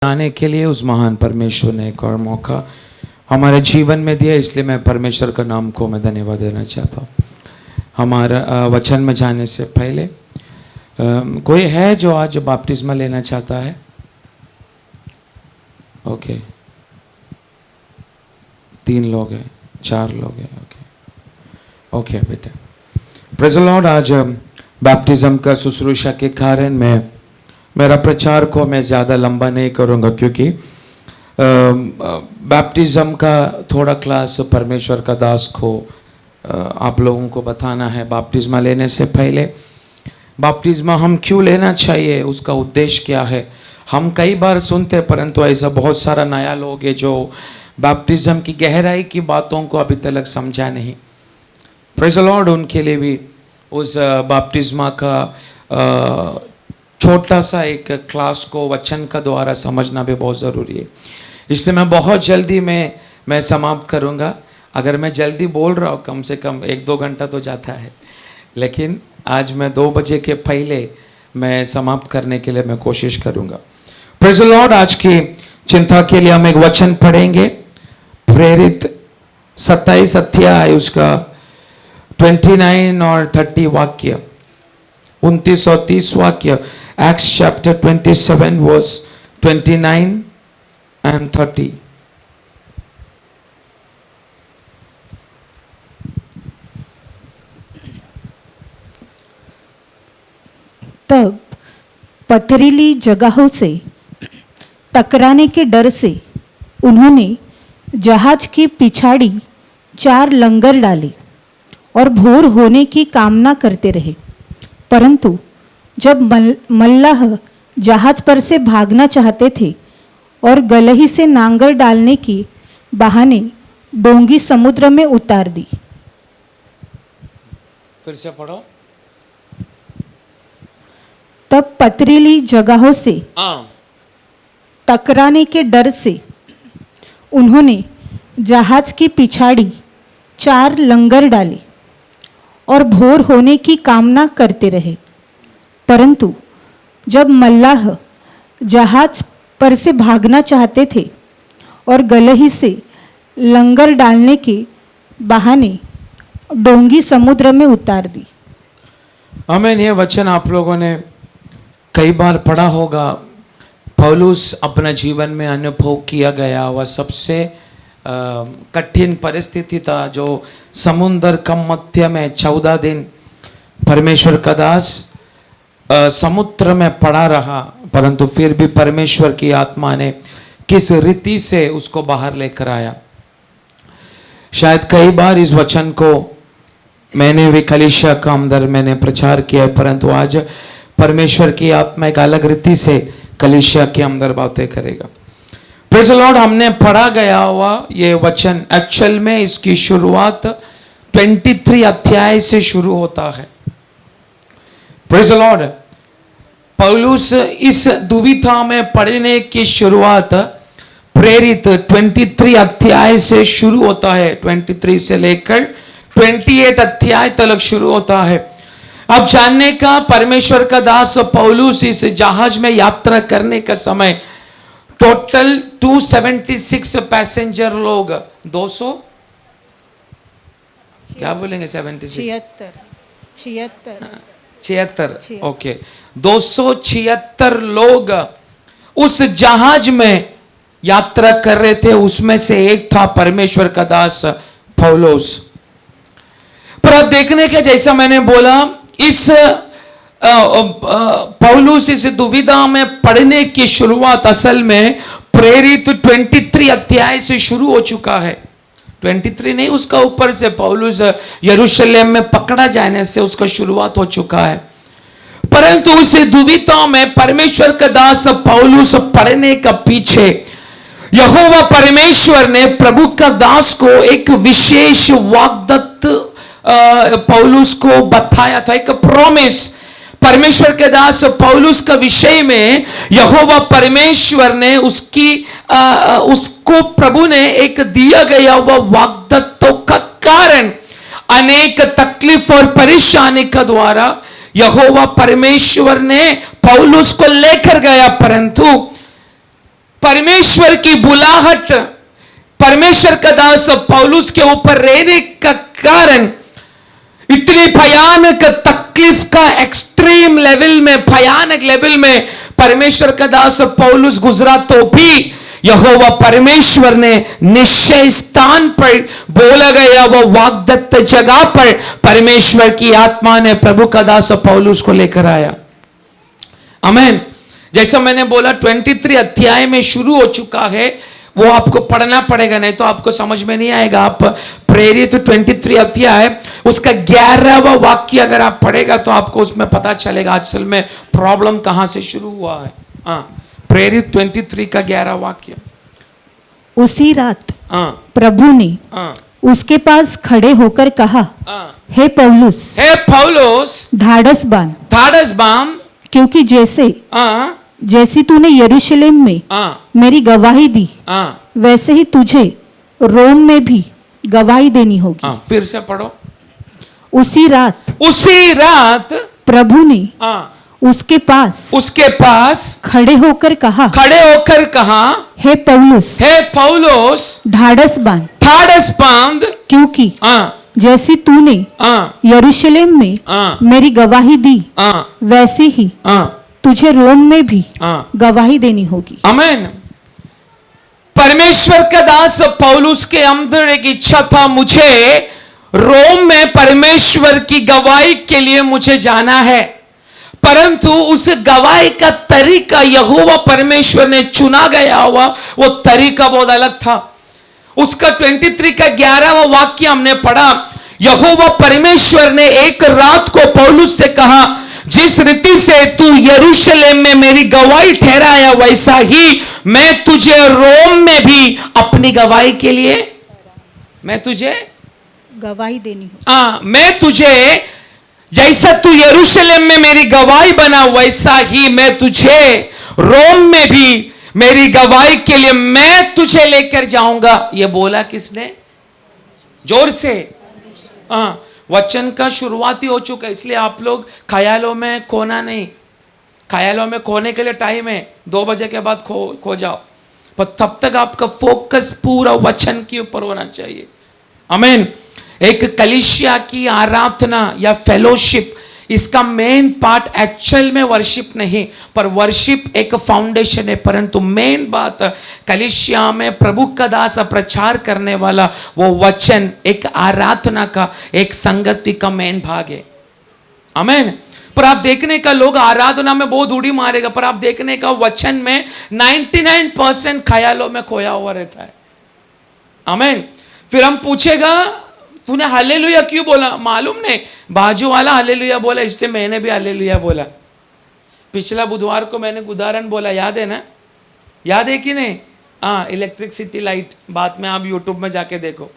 आने के लिए उस महान परमेश्वर ने एक और मौका हमारे जीवन में दिया, इसलिए मैं परमेश्वर का नाम को मैं धन्यवाद देना चाहता हूँ। हमारा वचन में जाने से पहले कोई है जो आज बपतिस्मा लेना चाहता है? ओके, 3 लोग हैं, 4 लोग हैं। ओके बेटा, प्रेज़ द लॉर्ड। आज बपतिस्म का शुश्रूषा के कारण मैं मेरा प्रचार को मैं ज़्यादा लंबा नहीं करूँगा, क्योंकि बैप्टिज़म का थोड़ा क्लास परमेश्वर का दास को आप लोगों को बताना है। बपतिस्मा लेने से पहले बपतिस्मा हम क्यों लेना चाहिए, उसका उद्देश्य क्या है, हम कई बार सुनते हैं, परंतु ऐसा बहुत सारा नया लोग है जो बपतिस्म की गहराई की बातों को अभी तक समझा नहीं। Praise the Lord. उनके लिए भी उस बपतिस्मा का छोटा सा एक क्लास को वचन का द्वारा समझना भी बहुत ज़रूरी है, इसलिए मैं बहुत जल्दी मैं समाप्त करूँगा। अगर मैं जल्दी बोल रहा हूँ कम से कम 1-2 घंटा तो जाता है, लेकिन आज मैं 2 बजे के पहले मैं समाप्त करने के लिए मैं कोशिश करूँगा। Praise the Lord. आज की चिंता के लिए हम एक वचन पढ़ेंगे, प्रेरित 27 अध्याय उसका 29 और 30 वाक्य, 29 और 30 वाक्य। Acts chapter 27 verse 29 and 30। तब पथरीली जगहों से टकराने के डर से उन्होंने जहाज की पिछाड़ी 4 लंगर डाले और भोर होने की कामना करते रहे, परंतु जब मल्लाह जहाज पर से भागना चाहते थे और गलही से नांगर डालने के बहाने डोंगी समुद्र में उतार दी। फिर से पढ़ो। तब पथरीली जगहों से टकराने के डर से उन्होंने जहाज की पिछाड़ी 4 लंगर डाले और भोर होने की कामना करते रहे, परंतु जब मल्लाह जहाज पर से भागना चाहते थे और गलही से लंगर डालने के बहाने डोंगी समुद्र में उतार दी। आमीन। ये वचन आप लोगों ने कई बार पढ़ा होगा। पौलुस अपना जीवन में अनुभव किया गया वह सबसे कठिन परिस्थिति था, जो समुद्र का मध्य में 14 दिन परमेश्वर का दास समुद्र में पड़ा रहा, परंतु फिर भी परमेश्वर की आत्मा ने किस रीति से उसको बाहर लेकर आया। शायद कई बार इस वचन को मैंने भी कलीसिया का अंदर मैंने प्रचार किया, परंतु आज परमेश्वर की आत्मा एक अलग रीति से कलीसिया के अंदर बातें करेगा। Praise the Lord. हमने पढ़ा गया हुआ ये वचन एक्चुअल में इसकी शुरुआत 23 अध्याय से शुरू होता है। Praise the Lord. पौलुस इस दुविधा में पढ़ने की शुरुआत प्रेरित 23 अध्याय से शुरू होता है। 23 से लेकर 28 अध्याय तक शुरू होता है। अब जानने का परमेश्वर का दास पौलुस इस जहाज में यात्रा करने का समय टोटल 276 पैसेंजर लोग, 200 क्या बोलेंगे 76 76 ओके 276 लोग उस जहाज में यात्रा कर रहे थे। उसमें से एक था परमेश्वर का दास पौलुस। पर अब देखने के जैसा मैंने बोला, इस पौलुस इस दुविधा में पढ़ने की शुरुआत असल में प्रेरित 23 अध्याय से शुरू हो चुका है। 23 नहीं, उसका ऊपर से पौलुस यरूशलेम में पकड़ा जाने से उसका शुरुआत हो चुका है। परंतु उस दुविधा में परमेश्वर का दास पौलुस पढ़ने का पीछे यहोवा परमेश्वर ने प्रभु का दास को एक विशेष वाग्दत्त पौलुस को बताया था, एक प्रॉमिस। परमेश्वर के दास पौलुस का विषय में यहोवा परमेश्वर ने उसको प्रभु ने एक दिया गया हुआ वाग्दत्तों का कारण अनेक तकलीफ और परेशानी का द्वारा यहोवा परमेश्वर ने पौलुस को लेकर गया, परंतु परमेश्वर की बुलाहट, परमेश्वर का दास पौलुस के ऊपर रहने का कारण इतनी भयानक तकलीफ का एक्सट्रीम लेवल में, भयानक लेवल में परमेश्वर का दास पौलुस गुजरा, तो भी यहोवा परमेश्वर ने निश्चय स्थान पर बोला गया वो वाग्दत्त जगह पर परमेश्वर की आत्मा ने प्रभु का दास पौलुस को लेकर आया। आमीन। जैसा मैंने बोला 23 अध्याय में शुरू हो चुका है, वो आपको पढ़ना पड़ेगा, नहीं तो आपको समझ में नहीं आएगा। आप प्रेरित 23 अध्याय उसका 11वां वाक्य अगर आप पढ़ेगा तो आपको उसमें पता चलेगा असल में प्रॉब्लम कहां से शुरू हुआ है। प्रेरित 23 का 11 वाक्य। उसी रात प्रभु ने उसके पास खड़े होकर कहा, हे पौलुस, ढाढ़स बांध, क्योंकि जैसी तूने यरूशलेम में मेरी गवाही दी, वैसे ही तुझे रोम में भी गवाही देनी होगी। फिर से पढ़ो। उसी रात प्रभु ने उसके पास खड़े होकर कहा, हे पौलुस, ढाढ़स बांध, क्योंकि जैसी तूने यरूशलेम में मेरी गवाही दी, वैसे ही तुझे रोम में भी गवाही देनी होगी। आमीन। परमेश्वर का दास पौलुस के अंदर एक इच्छा था, मुझे रोम में परमेश्वर की गवाही के लिए मुझे जाना है, परंतु उस गवाही का तरीका यहोवा परमेश्वर ने चुना गया हुआ वो तरीका बहुत अलग था। उसका 23 का 11वां वाक्य हमने पढ़ा। यहोवा परमेश्वर ने एक रात को पौलुस से कहा, जिस रीति से तू यरूशलेम में मेरी गवाही ठहराया, वैसा ही मैं तुझे रोम में भी अपनी गवाही के लिए मैं तुझे गवाही देनी हो। मैं तुझे, जैसा तू यरूशलेम में मेरी गवाही बना, वैसा ही मैं तुझे रोम में भी मेरी गवाही के लिए मैं तुझे लेकर जाऊंगा। ये बोला किसने? जोर से। वचन का शुरुआती हो चुका है, इसलिए आप लोग ख्यालों में खोना नहीं। ख्यालों में खोने के लिए टाइम है, 2 बजे के बाद खो जाओ, पर तब तक आपका फोकस पूरा वचन के ऊपर होना चाहिए। आमीन। एक कलीसिया की आराधना या फेलोशिप, इसका मेन पार्ट एक्चुअल में वर्शिप नहीं, पर वर्शिप एक फाउंडेशन है, परंतु मेन बात कलीसिया में प्रभु का दास प्रचार करने वाला वो वचन एक आराधना का, एक संगति का मेन भाग है। आमीन। पर आप देखने का लोग आराधना में बहुत उड़ी मारेगा, पर आप देखने का वचन में 99% ख्यालों में खोया हुआ रहता है। आमीन। फिर हम पूछेगा तूने हालेलुया क्यों बोला? मालूम नहीं, बाजू वाला हालेलुया बोला इसलिए मैंने भी हालेलुया बोला। पिछला बुधवार को मैंने उदाहरण बोला, याद है ना? याद है कि नहीं? इलेक्ट्रिसिटी लाइट, बाद में आप यूट्यूब में जाके देखो।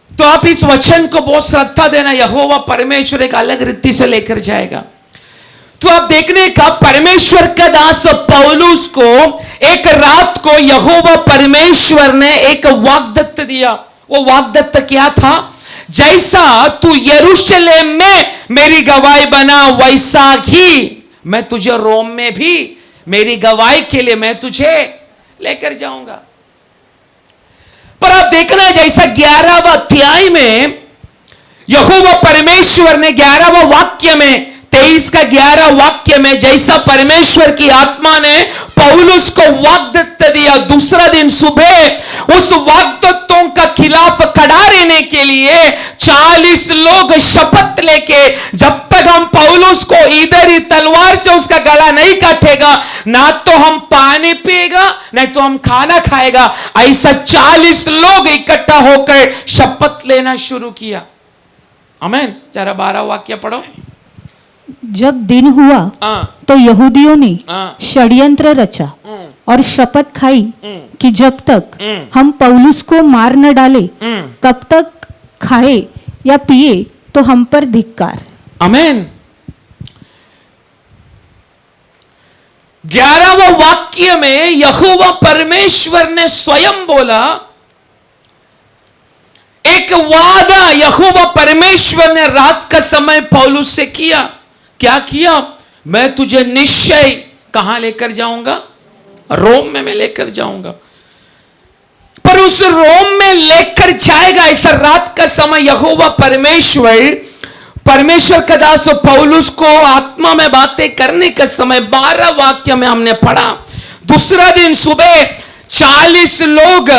तो आप इस वचन को बहुत श्रद्धा देना, यहोवा परमेश्वर एक अलग रीति से लेकर जाएगा। तो आप देखने का परमेश्वर का दास पौलुस को एक रात को यहोवा परमेश्वर ने एक वाग्दत्त दिया। वो वाग्दत्त क्या था? जैसा तू यरूशलेम में मेरी गवाही बना, वैसा ही मैं तुझे रोम में भी मेरी गवाही के लिए मैं तुझे लेकर जाऊंगा। पर आप देखना, जैसा 11वां अध्याय में यहोवा परमेश्वर ने 11वां वाक्य में 23 का 11 वाक्य में जैसा परमेश्वर की आत्मा ने पौलुस को वाग्दत्त दिया, दूसरा दिन सुबह उस वाग्दत्तों का खिलाफ खड़ा रहने के लिए 40 लोग शपथ लेके, जब तक हम पौलुस को इधर ही तलवार से उसका गला नहीं काटेगा, ना तो हम पानी पिएगा नहीं तो हम खाना खाएगा, ऐसा 40 लोग इकट्ठा होकर शपथ लेना शुरू किया। आमीन। जरा 12 वाक्य पढ़ो। जब दिन हुआ तो यहूदियों ने षड्यंत्र रचा और शपथ खाई कि जब तक हम पौलुस को मार न डाले तब तक खाए या पिए तो हम पर धिक्कार। आमीन। 11वां वाक्य में यहोवा परमेश्वर ने स्वयं बोला, एक वादा यहोवा परमेश्वर ने रात का समय पौलुस से किया। क्या किया? मैं तुझे निश्चय कहां लेकर जाऊंगा? रोम में मैं लेकर जाऊंगा। पर उस रोम में लेकर जाएगा ऐसा रात का समय यहोवा परमेश्वर का दास पौलुस को आत्मा में बातें करने का समय 12 वाक्य में हमने पढ़ा। दूसरा दिन सुबह 40 लोग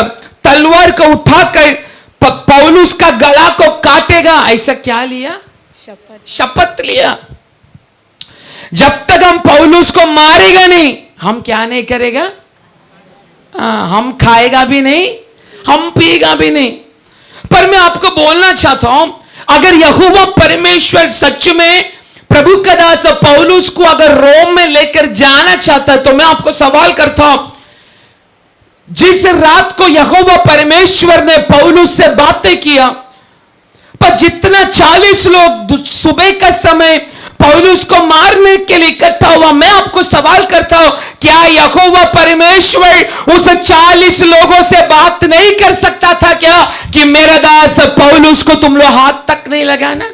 तलवार को उठाकर पौलुस का गला को काटेगा, ऐसा क्या लिया? शपथ लिया। जब तक हम पौलुस को मारेगा नहीं, हम क्या नहीं करेगा? हम खाएगा भी नहीं, हम पिएगा भी नहीं। पर मैं आपको बोलना चाहता हूं, अगर यहोवा परमेश्वर सच में प्रभु का दास पौलुस को अगर रोम में लेकर जाना चाहता है, तो मैं आपको सवाल करता हूं, जिस रात को यहोवा परमेश्वर ने पौलुस से बातें किया, पर जितना 40 लोग सुबह का समय पौलुस को मारने के लिए इकट्ठा हुआ, मैं आपको सवाल करता हूं, क्या यहोवा परमेश्वर उस 40 लोगों से बात नहीं कर सकता था क्या कि मेरा दास पौलुस को तुम लोग हाथ तक नहीं लगाना?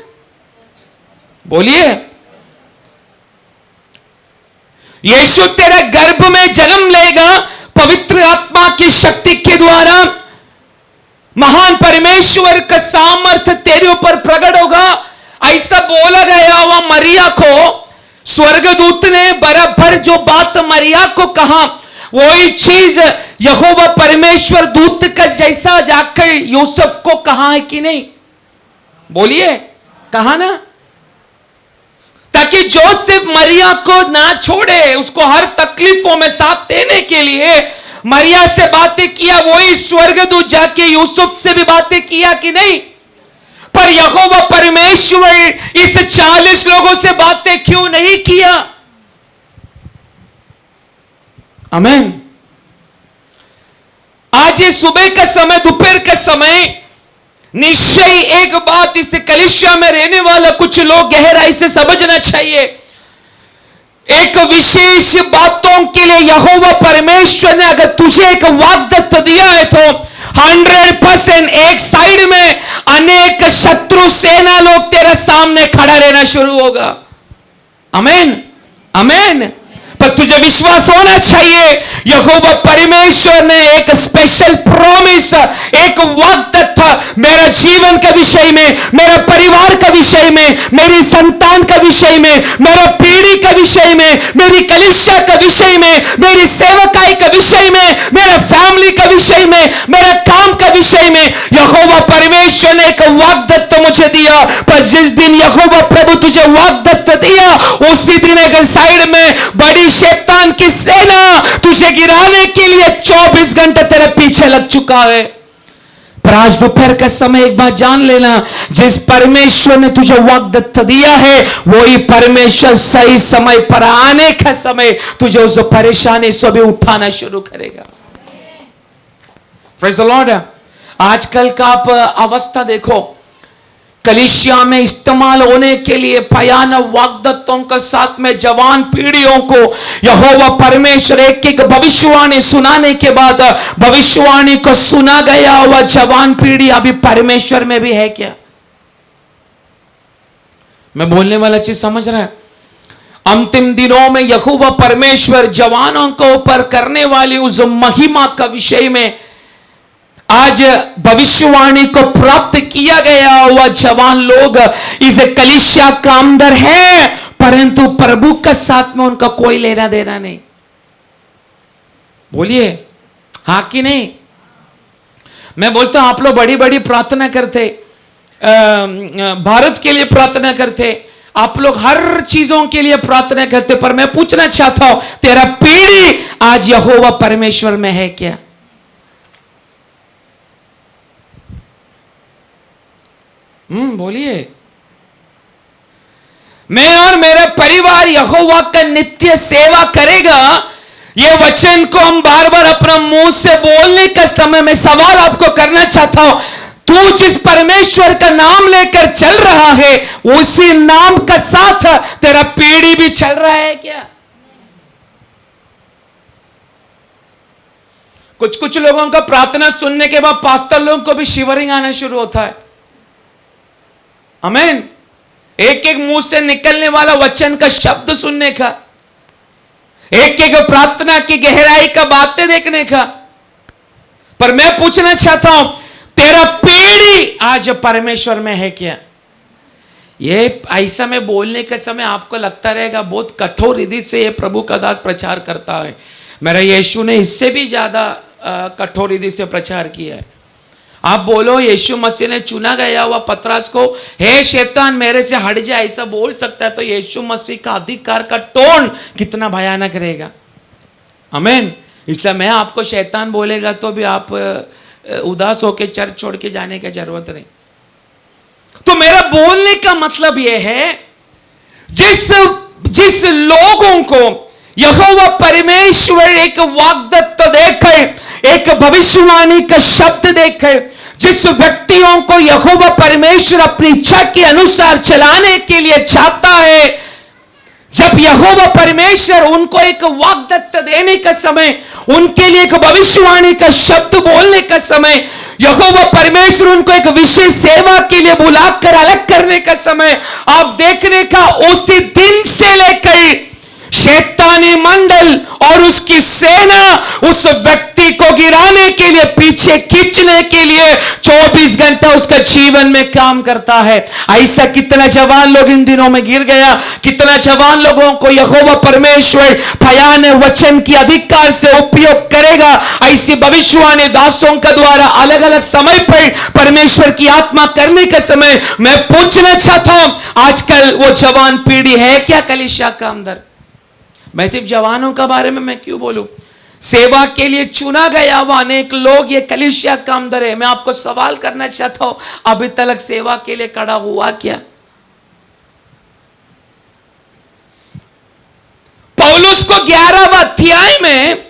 बोलिए। यीशु तेरे गर्भ में जन्म लेगा, पवित्र आत्मा की शक्ति के द्वारा महान परमेश्वर का सामर्थ्य तेरे ऊपर प्रकट होगा, ऐसा बोला गया हुआ मरिया को। स्वर्गदूत ने बराबर जो बात मरिया को कहा, वही चीज यहोवा परमेश्वर दूत का जैसा जाकर यूसुफ को कहा है कि नहीं? बोलिए, कहा ना? ताकि जोसेफ मरिया को ना छोड़े, उसको हर तकलीफों में साथ देने के लिए मरिया से बातें किया। वही स्वर्गदूत जाके यूसुफ से भी बातें किया कि नहीं? पर यहोवा परमेश्वर इस 40 लोगों से बातें क्यों नहीं किया? आमीन। आज ये सुबह का समय, दोपहर का समय, निश्चय एक बात इस कलीसिया में रहने वाला कुछ लोग गहराई से समझना चाहिए। एक विशेष बातों के लिए यहोवा परमेश्वर ने अगर तुझे एक वाग्दत्त दिया है, तो 100% एक साइड में अनेक शत्रु सेना लोग तेरे सामने खड़ा रहना शुरू होगा। आमीन, आमीन। पर तुझे विश्वास होना चाहिए, यहोवा परमेश्वर ने एक स्पेशल प्रॉमिस, एक वाग्दत्त मेरा जीवन के विषय में, मेरा परिवार का विषय में, मेरी संतान का विषय में, मेरा पीढ़ी का विषय में, मेरी कलीसिया का विषय में, मेरी सेवकाई का विषय में, मेरे फैमिली का विषय में, मेरे काम का विषय में यहोवा परमेश्वर ने एक वाग्दत्त मुझे दिया। पर जिस दिन यहोवा प्रभु तुझे वाग्दत्त दिया, उसी दिन अगर साइड में बड़ी शैतान की सेना तुझे गिराने के लिए 24 घंटे तेरे पीछे लग चुका है। पर आज दोपहर का समय एक बात जान लेना, जिस परमेश्वर ने तुझे वाग्दत्त दिया है, वही परमेश्वर सही समय पर आने का समय तुझे उस परेशानी से भी उठाना शुरू करेगा। Praise the Lord. आजकल का आप अवस्था देखो, कलीसिया में इस्तेमाल होने के लिए भयानक वाग्दत्तों के साथ में जवान पीढ़ियों को यहोवा परमेश्वर एक एक भविष्यवाणी सुनाने के बाद भविष्यवाणी को सुना गया हुआ जवान पीढ़ी अभी परमेश्वर में भी है क्या? मैं बोलने वाला चीज समझ रहा है? अंतिम दिनों में यहोवा परमेश्वर जवानों के ऊपर करने वाली उस महिमा का विषय में आज भविष्यवाणी को प्राप्त किया गया हुआ जवान लोग इस कलीसिया का अंदर है, परंतु प्रभु के साथ में उनका कोई लेना देना नहीं। बोलिए हाँ कि नहीं? मैं बोलता हूं, आप लोग बड़ी बड़ी प्रार्थना करते, भारत के लिए प्रार्थना करते, आप लोग हर चीजों के लिए प्रार्थना करते, पर मैं पूछना चाहता हूं, तेरा पीढ़ी आज यहोवा परमेश्वर में है क्या? बोलिए। मैं और मेरा परिवार यहोवा का नित्य सेवा करेगा, ये वचन को हम बार बार अपना मुंह से बोलने का समय में सवाल आपको करना चाहता हूं, तू जिस परमेश्वर का नाम लेकर चल रहा है, उसी नाम का साथ तेरा पीढ़ी भी चल रहा है क्या? कुछ कुछ लोगों का प्रार्थना सुनने के बाद पास्टर लोगों को भी शिवरिंग आना शुरू होता है। आमीन। एक एक मुंह से निकलने वाला वचन का शब्द सुनने का, एक एक प्रार्थना की गहराई का बातें देखने का। पर मैं पूछना चाहता हूं, तेरा पीढ़ी आज परमेश्वर में है क्या? ये ऐसा में बोलने के समय आपको लगता रहेगा बहुत कठोर विधि से ये प्रभु का दास प्रचार करता है। मेरा यीशु ने इससे भी ज्यादा कठोर विधि से प्रचार किया है। आप बोलो यीशु मसीह ने चुना गया हुआ पतरस को, हे शैतान मेरे से हट जा, ऐसा बोल सकता है, तो यीशु मसीह का अधिकार का टोन कितना भयानक रहेगा। आमीन। इसलिए मैं आपको शैतान बोलेगा तो भी आप उदास होकर चर्च छोड़ के जाने की जरूरत नहीं। तो मेरा बोलने का मतलब यह है, जिस लोगों को यहोवा परमेश्वर एक वाग्दत्त देकर, एक भविष्यवाणी का शब्द देकर, जिस व्यक्तियों को यहोवा परमेश्वर अपनी इच्छा के अनुसार चलाने के लिए चाहता है, जब यहोवा परमेश्वर उनको एक वाग्दत्त देने का समय, उनके लिए एक भविष्यवाणी का शब्द बोलने का समय, यहोवा परमेश्वर उनको एक विशेष सेवा के लिए बुलाकर अलग करने का समय, आप देखने का उसी दिन से लेकर शैतानी मंडल और उसकी सेना उस व्यक्ति को गिराने के लिए, पीछे खींचने के लिए 24 घंटा उसका जीवन में काम करता है। ऐसा कितना जवान लोग इन दिनों में गिर गया, कितना जवान लोगों को यहोवा परमेश्वर भयानक वचन की अधिकार से उपयोग करेगा। ऐसी भविष्यवाणी दासों का द्वारा अलग अलग समय पर परमेश्वर की आत्मा करने का समय, मैं पूछना चाहता हूं, आजकल वो जवान पीढ़ी है क्या कलीसिया का अंदर? मैं सिर्फ जवानों का बारे में मैं क्यों बोलूं? सेवा के लिए चुना गया हुआ अनेक लोग ये कलीसिया का अंदर है। मैं आपको सवाल करना चाहता हूं, अभी तक सेवा के लिए खड़ा हुआ क्या? पौलुस को 11वां अध्याय में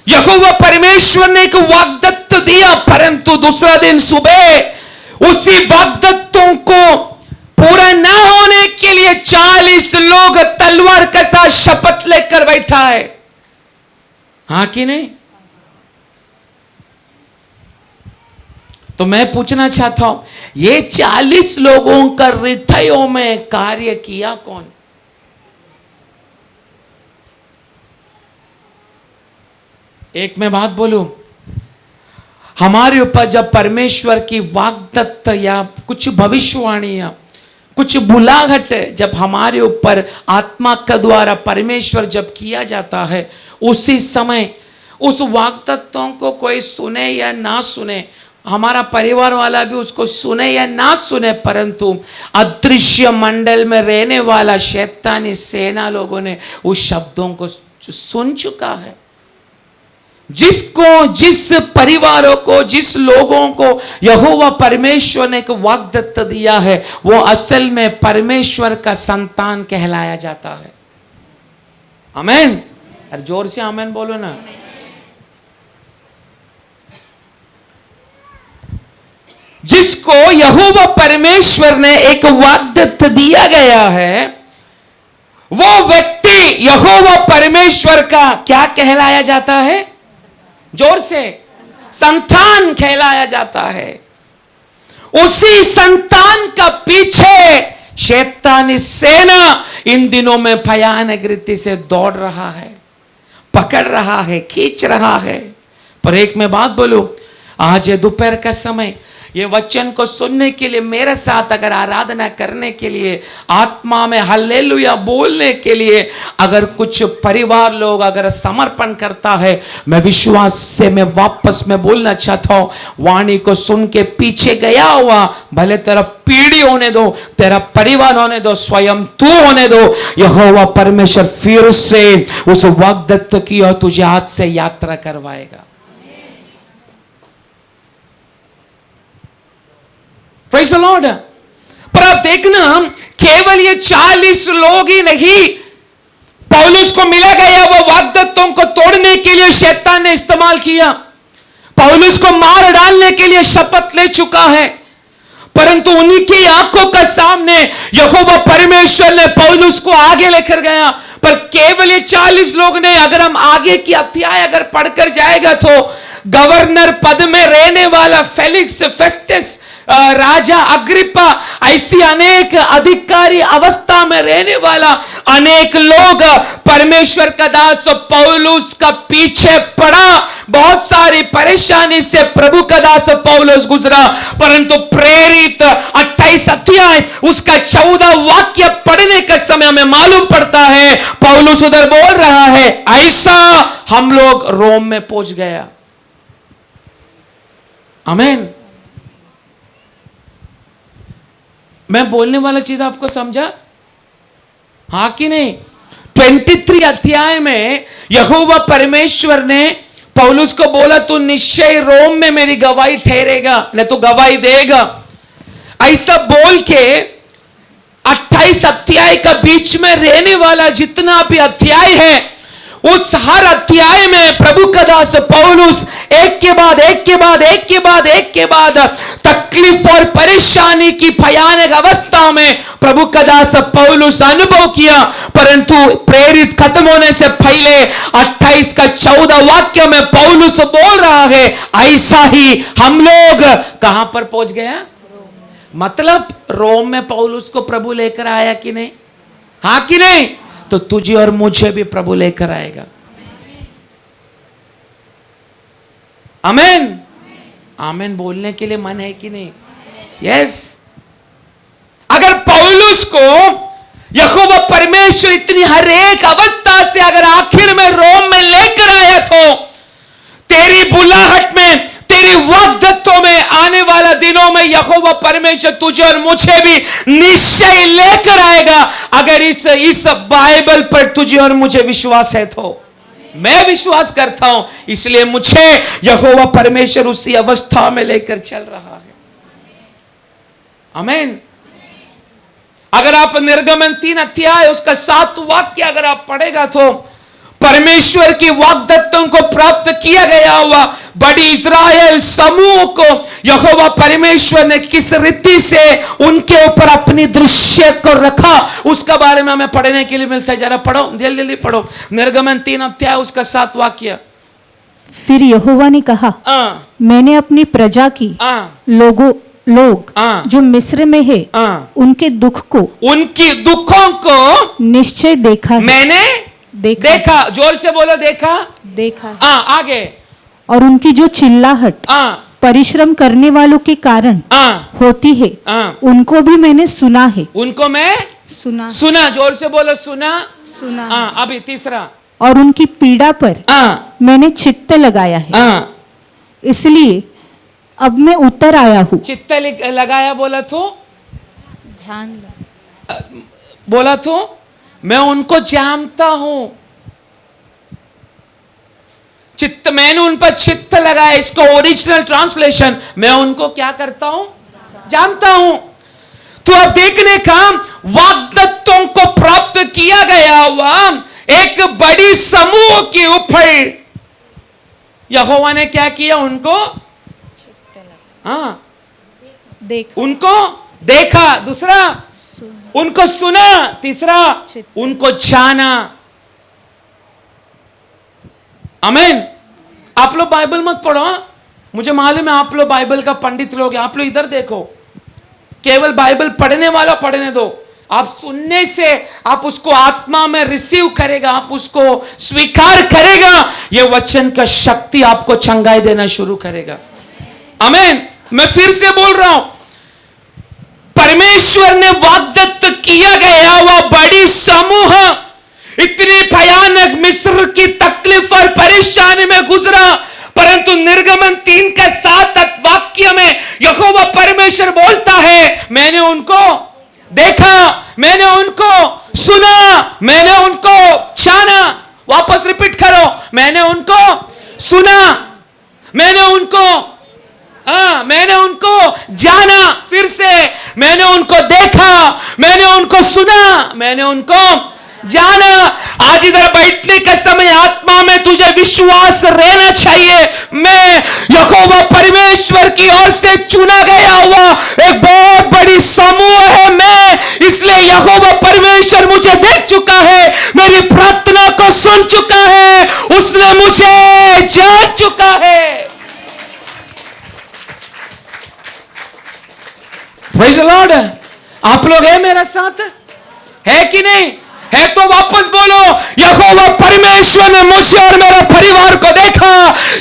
यहोवा परमेश्वर ने एक वाग्दत्त दिया, परंतु दूसरा दिन सुबह उसी वाग्दत्तों को पूरा ना होने के लिए 40 लोग तलवार के साथ शपथ लेकर बैठा है। हां कि नहीं? तो मैं पूछना चाहता हूं, ये 40 लोगों का हृदयों में कार्य किया कौन? एक मैं बात बोलूं, हमारे ऊपर जब परमेश्वर की वाग्दत्त या कुछ भविष्यवाणियां, कुछ बुलाहट जब हमारे ऊपर आत्मा के द्वारा परमेश्वर जब किया जाता है, उसी समय उस वाग्दत्तों को कोई सुने या ना सुने, हमारा परिवार वाला भी उसको सुने या ना सुने, परंतु अदृश्य मंडल में रहने वाला शैतानी सेना लोगों ने उस शब्दों को सुन चुका है। जिसको, जिस परिवारों को, जिस लोगों को यहोवा परमेश्वर ने एक वाग्दत्त दिया है, वो असल में परमेश्वर का संतान कहलाया जाता है। आमीन। अरे जोर से आमीन बोलो ना। जिसको यहोवा परमेश्वर ने एक वाग्दत्त दिया गया है, वो व्यक्ति यहोवा परमेश्वर का क्या कहलाया जाता है? जोर से, संतान कहलाया जाता है। उसी संतान का पीछे शैतानी सेना इन दिनों में भयानक रीति से दौड़ रहा है, पकड़ रहा है, खींच रहा है। पर एक मैं बात बोलूं, आज दोपहर का समय ये वचन को सुनने के लिए मेरे साथ अगर आराधना करने के लिए, आत्मा में हालेलुया बोलने के लिए अगर कुछ परिवार लोग अगर समर्पण करता है, मैं विश्वास से मैं वापस में बोलना चाहता हूं, वाणी को सुन के पीछे गया हुआ, भले तेरा पीढ़ी होने दो, तेरा परिवार होने दो, स्वयं तू होने दो, यहोवा परमेश्वर फिर से उस वाग्दत्त की और तुझे आज से यात्रा करवाएगा। Praise the Lord। पर आप देखना, केवल ये 40 लोग ही नहीं, पौलुस को मिला गया वो वाग्दत्तों को तोड़ने के लिए शैतान ने इस्तेमाल किया। पौलुस को मार डालने के लिए शपथ ले चुका है, परंतु उन्हीं की आंखों का सामने यहोवा परमेश्वर ने पौलुस को आगे लेकर गया। पर केवल ये 40 लोग ने, अगर हम आगे की अध्याय अगर पढ़कर जाएगा तो गवर्नर पद में रहने वाला फेलिक्स फेस्टस राजा अग्रिप्पा, ऐसी अनेक अधिकारी अवस्था में रहने वाला अनेक लोग परमेश्वर का दास पौलुस का पीछे पड़ा। बहुत सारी परेशानी से प्रभु का दास पौलुस गुजरा, परंतु प्रेरित 28 अध्याय उसका 14 वाक्य पढ़ने का समय हमें मालूम पड़ता है, पौलुस उधर बोल रहा है, ऐसा हम लोग रोम में पहुंच गया। आमीन। मैं बोलने वाला चीज आपको समझा, हाँ कि नहीं? 23 अध्याय में यहोवा परमेश्वर ने पौलुस को बोला, तू निश्चय रोम में मेरी गवाही ठहरेगा, नहीं तो गवाही देगा। ऐसा बोल के 28 अध्याय का बीच में रहने वाला जितना भी अध्याय है, उस हर अध्याय में प्रभु का दास पौलुस एक के बाद एक के बाद एक के बाद एक के बाद तकलीफ और परेशानी की भयानक अवस्था में प्रभु का दास पौलुस अनुभव किया। परंतु प्रेरित खत्म होने से पहले 28 का 14 वाक्य में पौलुस बोल रहा है, ऐसा ही हम लोग कहां पर पहुंच गया? मतलब रोम में पौलुस को प्रभु लेकर आया कि नहीं? हाँ कि नहीं? तो तुझे और मुझे भी प्रभु लेकर आएगा। आमीन। आमीन बोलने के लिए मन है कि नहीं? यस। अगर पौलुस को यहोवा परमेश्वर इतनी हर एक अवस्था से अगर आखिर में रोम में लेकर आया, तो तेरी बुलाहट में, तेरी वाग्दत्तों में, आने वाला दिनों में यहोवा परमेश्वर तुझे और मुझे भी निश्चय लेकर आएगा। अगर इस बाइबल पर तुझे और मुझे विश्वास है तो मैं विश्वास करता हूं, इसलिए मुझे यहोवा परमेश्वर उसी अवस्था में लेकर चल रहा है। आमीन। अगर आप निर्गमन 3 अध्याय उसका 7 वाक्य अगर आप पढ़ेगा, तो परमेश्वर की वाग्दत्तों को प्राप्त किया गया हुआ बड़ी इज़राइल समूह को यहोवा परमेश्वर ने किस रीति से उनके ऊपर अपनी दृश्य को रखा, उसका बारे में हमें पढ़ने के लिए मिलता है। जरा पढ़ो, जल्दी जल्दी पढ़ो, निर्गमन 3 अध्याय उसका 7 वाक्य। फिर यहोवा ने कहा, मैंने अपनी प्रजा की लोग जो मिस्र में है, उनके दुख को, उनकी दुखों को निश्चय देखा है। मैंने देखा। जोर से बोलो, देखा। आगे। और उनकी जो चिल्लाहट परिश्रम करने वालों के कारण होती है, उनको भी मैंने सुना है। उनको मैं सुना। जोर से बोलो, सुना। अभी तीसरा। और उनकी पीड़ा पर मैंने चित्त लगाया है, इसलिए अब मैं उतर आया हूँ। चित्त लगाया बोला तो ध्यान बोला तो मैं उनको जानता हूं। चित्त, मैंने उन पर चित्त लगाया। इसको ओरिजिनल ट्रांसलेशन, मैं उनको क्या करता हूं? जानता हूं। तो अब देखने का, वाग्दत्तों को प्राप्त किया गया हुआ एक बड़ी समूह के ऊपर यहोवा ने क्या किया? उनको उनको देखा। दूसरा, उनको सुना। तीसरा, उनको जाना। आमीन। आप लोग बाइबल मत पढ़ो, मुझे मालूम है आप लोग बाइबल का पंडित लोग हैं। आप लोग इधर देखो, केवल बाइबल पढ़ने वाला पढ़ने दो। आप सुनने से आप उसको आत्मा में रिसीव करेगा, आप उसको स्वीकार करेगा, यह वचन का शक्ति आपको चंगाई देना शुरू करेगा। आमीन। मैं फिर से बोल रहा हूं, परमेश्वर ने वाग्दत्त किया गया वह बड़ी समूह इतनी भयानक मिस्र की तकलीफ और परेशानी में गुजरा, परंतु निर्गमन 3 के 7 वाक्य में यहोवा परमेश्वर बोलता है, मैंने उनको देखा, मैंने उनको सुना, मैंने उनको जाना। वापस रिपीट करो, मैंने उनको सुना, मैंने उनको जाना। फिर से, मैंने उनको देखा, मैंने उनको सुना, मैंने उनको जाना। आज इधर बैठने के समय आत्मा में तुझे विश्वास रहना चाहिए, मैं यहोवा परमेश्वर की ओर से चुना गया हुआ एक बहुत बड़ी समूह है मैं, इसलिए यहोवा परमेश्वर मुझे देख चुका है, मेरी प्रार्थना को सुन चुका है, उसने मुझे जान चुका है। लॉर्ड। आप लोग है मेरे साथ, है कि नहीं? है तो वापस बोलो, यहोवा परमेश्वर ने मुझे और मेरे परिवार को देखा,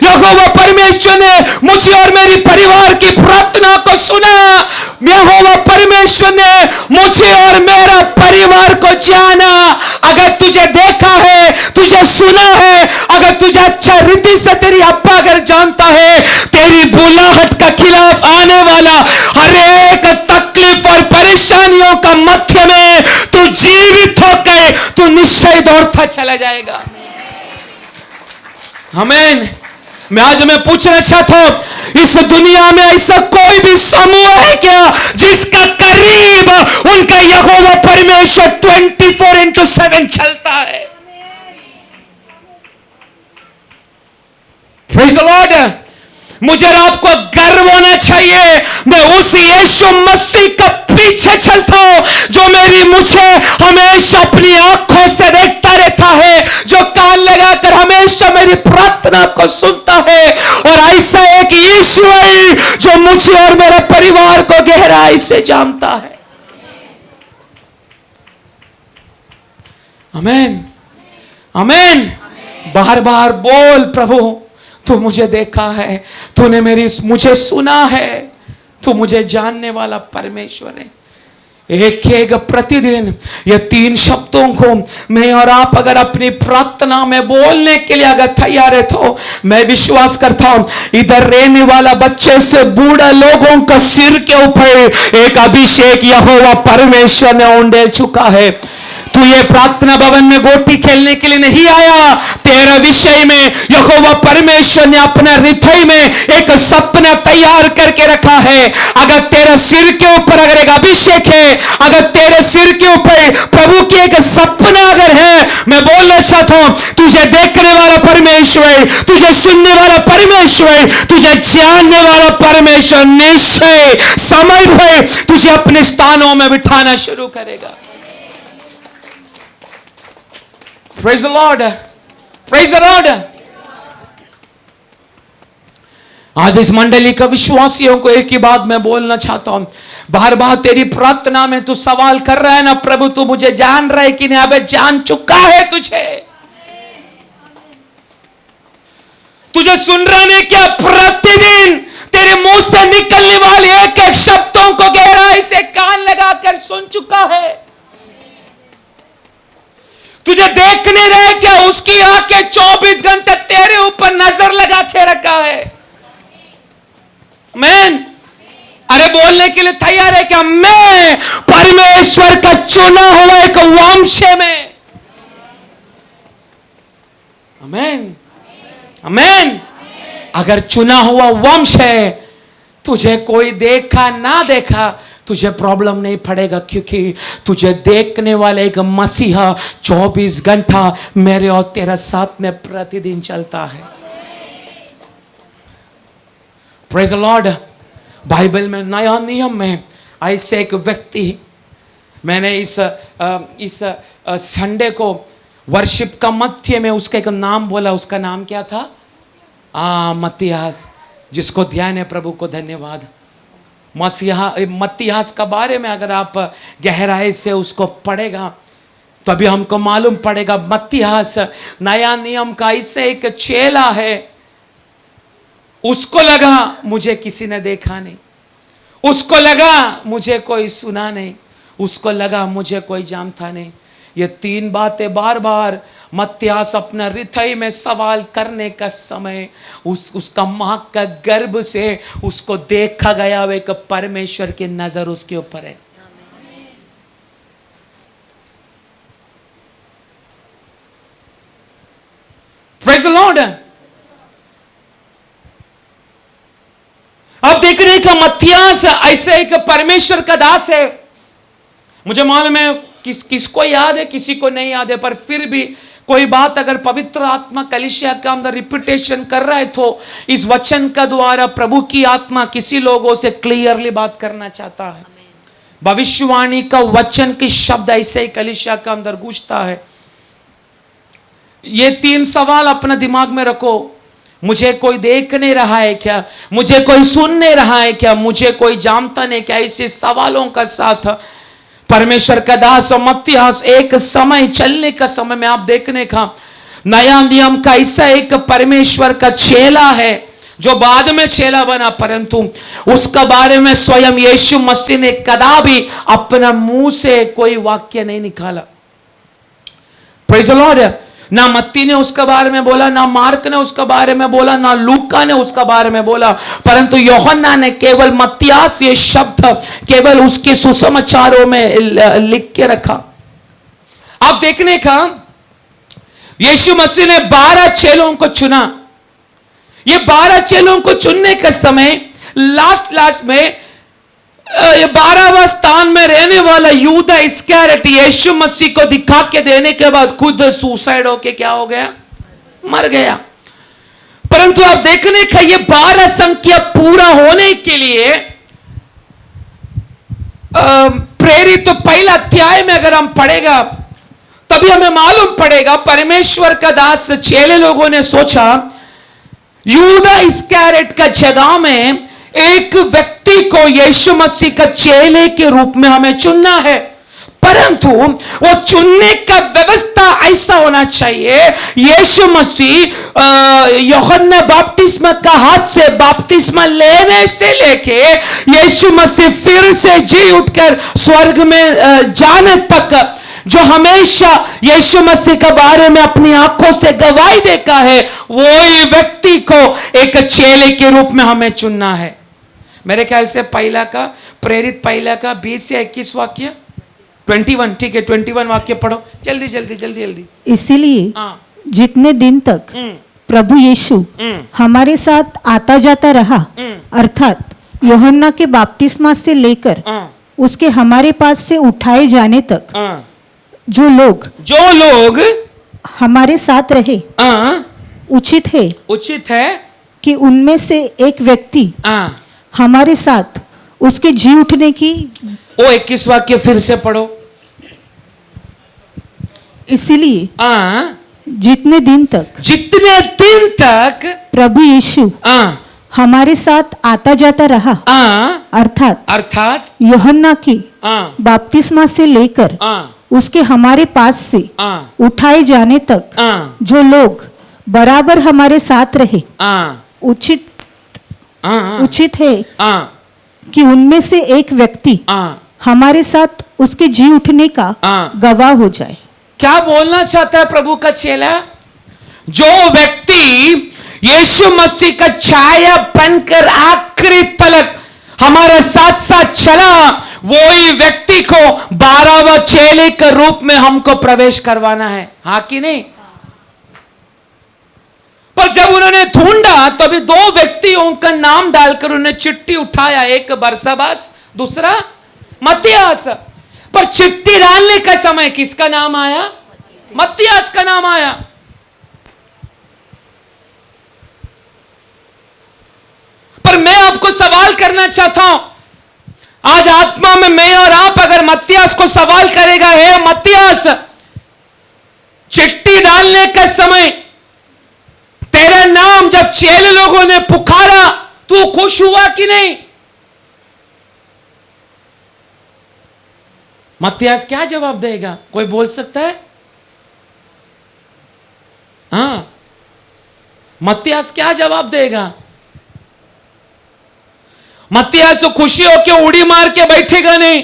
यहोवा परमेश्वर ने मुझे और मेरी परिवार की प्रार्थना को सुना, यहोवा परमेश्वर ने मुझे और मेरा परिवार को जाना। अगर तुझे देखा है, तुझे सुना है, अगर तुझे अच्छा रीति से तेरी अब्बा अगर जानता है, तेरी बुलाहट का खिलाफ आने वाला हर एक तकलीफ और परेशानियों का मध्य में तू जीवित होकर तू निश्चय दौड़ता चला जाएगा। आमीन। मैं पूछना चाहता हूं, इस दुनिया में ऐसा कोई भी समूह है क्या जिसका करीब उनका यहोवा परमेश्वर 24/7 चलता है? Praise the Lord. मुझे और आपको गर्व होना चाहिए, मैं उस यीशु मसीह का पीछे चलता हूं जो मुझे हमेशा अपनी आंखों से देखता रहता है, जो कान लगाकर हमेशा मेरी प्रार्थना को सुनता है, और ऐसा एक यीशु है जो मुझे और मेरे परिवार को गहराई से जानता है। आमीन, आमीन। बार बार बोल, प्रभु तू मुझे देखा है, तूने मुझे सुना है, तू मुझे जानने वाला परमेश्वर है। एक एक प्रतिदिन ये 3 शब्दों को मैं और आप अगर अपनी प्रार्थना में बोलने के लिए अगर तैयार है तो मैं विश्वास करता हूं इधर रहने वाला बच्चे से बूढ़ा लोगों का सिर के ऊपर एक अभिषेक यहोवा परमेश्वर ने उंडेल चुका है। तू ये प्रार्थना भवन में गोटी खेलने के लिए नहीं आया, तेरा विषय में यहोवा परमेश्वर ने अपना हृदय में एक सपना तैयार करके रखा है। अगर तेरा सिर के ऊपर अगर एक अभिषेक है, अगर तेरे सिर के ऊपर प्रभु की एक सपना अगर है, मैं बोलना चाहता हूं तुझे देखने वाला परमेश्वर, तुझे सुनने वाला परमेश्वर, तुझे जानने वाला परमेश्वर निश्चय समय पर तुझे अपने स्थानों में बिठाना शुरू करेगा। Praise the Lord. Praise the Lord. आज इस मंडली का विश्वासियों को एक ही बात मैं बोलना चाहता हूं, बार बार तेरी प्रार्थना में तू सवाल कर रहा है ना, प्रभु तू मुझे जान रहा है कि नहीं? अबे जान चुका है तुझे। तुझे सुन रहा नहीं क्या? प्रतिदिन तेरे मुंह से निकलने वाले एक एक शब्दों को गहराई से कान लगाकर सुन चुका है। तुझे देखने रहे क्या? उसकी आंखें 24 घंटे तेरे ऊपर नजर लगा के रखा है। आमीन। अरे बोलने के लिए तैयार है क्या? मैं परमेश्वर का चुना हुआ एक वंश में। आमीन, आमीन। अगर चुना हुआ वंश है, तुझे कोई देखा ना देखा तुझे प्रॉब्लम नहीं पड़ेगा, क्योंकि तुझे देखने वाला एक मसीहा 24 घंटा मेरे और तेरा साथ में प्रतिदिन चलता है। Praise the Lord. बाइबल में नया नियम में ऐसे एक व्यक्ति, मैंने इस संडे को वर्शिप का मध्य में उसका एक नाम बोला, उसका नाम क्या था? मत्तियास। जिसको ध्यान है प्रभु को धन्यवाद। मत्तियास का बारे में अगर आप गहराई से उसको पढ़ेगा तो अभी हमको मालूम पड़ेगा मत्तियास नया नियम का ऐसे एक चेला है। उसको लगा मुझे किसी ने देखा नहीं, उसको लगा मुझे कोई सुना नहीं, उसको लगा मुझे कोई जानता नहीं। ये 3 बातें बार बार मत्तियास अपना हृदय में सवाल करने का समय उसका मां का गर्भ से उसको देखा गया, एक परमेश्वर की नजर उसके ऊपर है। Praise the Lord. अब देख रहे का मत्तियास ऐसे एक परमेश्वर का दास है। मुझे मालूम है किसको याद है, किसी को नहीं याद है, पर फिर भी कोई बात अगर पवित्र आत्मा कलीसिया के अंदर रिपीटेशन कर रहा है तो इस वचन का द्वारा प्रभु की आत्मा किसी लोगों से क्लियरली बात करना चाहता है। भविष्यवाणी का वचन की शब्द ऐसे ही कलीसिया के अंदर गूंजता है। ये 3 सवाल अपना दिमाग में रखो। मुझे कोई देख नहीं रहा है क्या, मुझे कोई सुन नहीं रहा है क्या, मुझे कोई जानता नहीं क्या, ऐसे सवालों का साथ परमेश्वर का दास और मत्तियास एक समय चलने का समय में आप देखने का नया नियम का ऐसा एक परमेश्वर का चेला है जो बाद में चेला बना, परंतु उसका बारे में स्वयं यीशु मसीह ने कदापि अपना मुंह से कोई वाक्य नहीं निकाला। Praise the Lord. ना मत्ती ने उसके बारे में बोला, ना मार्क ने उसके बारे में बोला, ना लूका ने उसके बारे में बोला, परंतु यूहन्ना ने केवल मत्तियास ये शब्द केवल उसके सुसमाचारों में लिख के रखा। आप देखने का यीशु मसीह ने 12 चेलों को चुना। ये 12 चेलों को चुनने के समय लास्ट में 12वां स्थान में रहने वाला यूदा इस्करियोती यीशु मसीह को दिखा के देने के बाद खुद सुसाइड होके क्या हो गया, मर गया। परंतु आप देखने का ये 12 संख्या पूरा होने के लिए प्रेरित तो पहला अध्याय में अगर हम पढ़ेगा तभी हमें मालूम पड़ेगा परमेश्वर का दास चेले लोगों ने सोचा यूदा इस्करियोत का जगह में एक व्यक्ति को यीशु मसीह का चेले के रूप में हमें चुनना है, परंतु वो चुनने का व्यवस्था ऐसा होना चाहिए यीशु मसीह यूहन्ना बपतिस्मा का हाथ से बपतिस्मा लेने से लेके यीशु मसीह फिर से जी उठकर स्वर्ग में जाने तक जो हमेशा यीशु मसीह के बारे में अपनी आंखों से गवाही देता है, वो ही व्यक्ति को एक चेले के रूप में हमें चुनना है। मेरे ख्याल से पहला का प्रेरित पहला का 20 से 21 वाक्य 21, ठीक है 21 वाक्य पढ़ो जल्दी जल्दी जल्दी जल्दी। इसीलिए जितने दिन तक प्रभु यीशु हमारे साथ आता जाता रहा, अर्थात यूहन्ना के बपतिस्मा से लेकर उसके हमारे पास से उठाए जाने तक जो लोग हमारे साथ रहे, उचित है कि उनमें से एक व्यक्ति हमारे साथ उसके जी उठने की। वो 21 वाक्य फिर से पढ़ो। इसीलिए जितने दिन तक प्रभु यीशु हमारे साथ आता जाता रहा, अर्थात यूहन्ना की बपतिस्मा से लेकर उसके हमारे पास से उठाए जाने तक जो लोग बराबर हमारे साथ रहे, उचित है कि उनमें से एक व्यक्ति हमारे साथ उसके जी उठने का गवाह हो जाए। क्या बोलना चाहता है प्रभु का चेला? जो व्यक्ति यीशु मसीह का छाया बनकर आखिरी तलक हमारे साथ साथ चला, वो ही व्यक्ति को 12वां चेले के रूप में हमको प्रवेश करवाना है, हाँ कि नहीं? पर जब उन्होंने ढूंढा तो अभी 2 व्यक्तियों का नाम डालकर उन्होंने चिट्ठी उठाया, एक बरसबास दूसरा मत्तियास। पर चिट्ठी डालने का समय किसका नाम आया? मत्तियास का नाम आया। पर मैं आपको सवाल करना चाहता हूं, आज आत्मा में मैं और आप अगर मत्तियास को सवाल करेगा, हे मत्तियास, चिट्ठी डालने का समय तेरा नाम जब चेले लोगों ने पुकारा, तू खुश हुआ कि नहीं? मत्तियास क्या जवाब देगा? कोई बोल सकता है? हाँ, मत्तियास क्या जवाब देगा? मत्तियास तो खुशी होकर उड़ी मार के बैठेगा नहीं,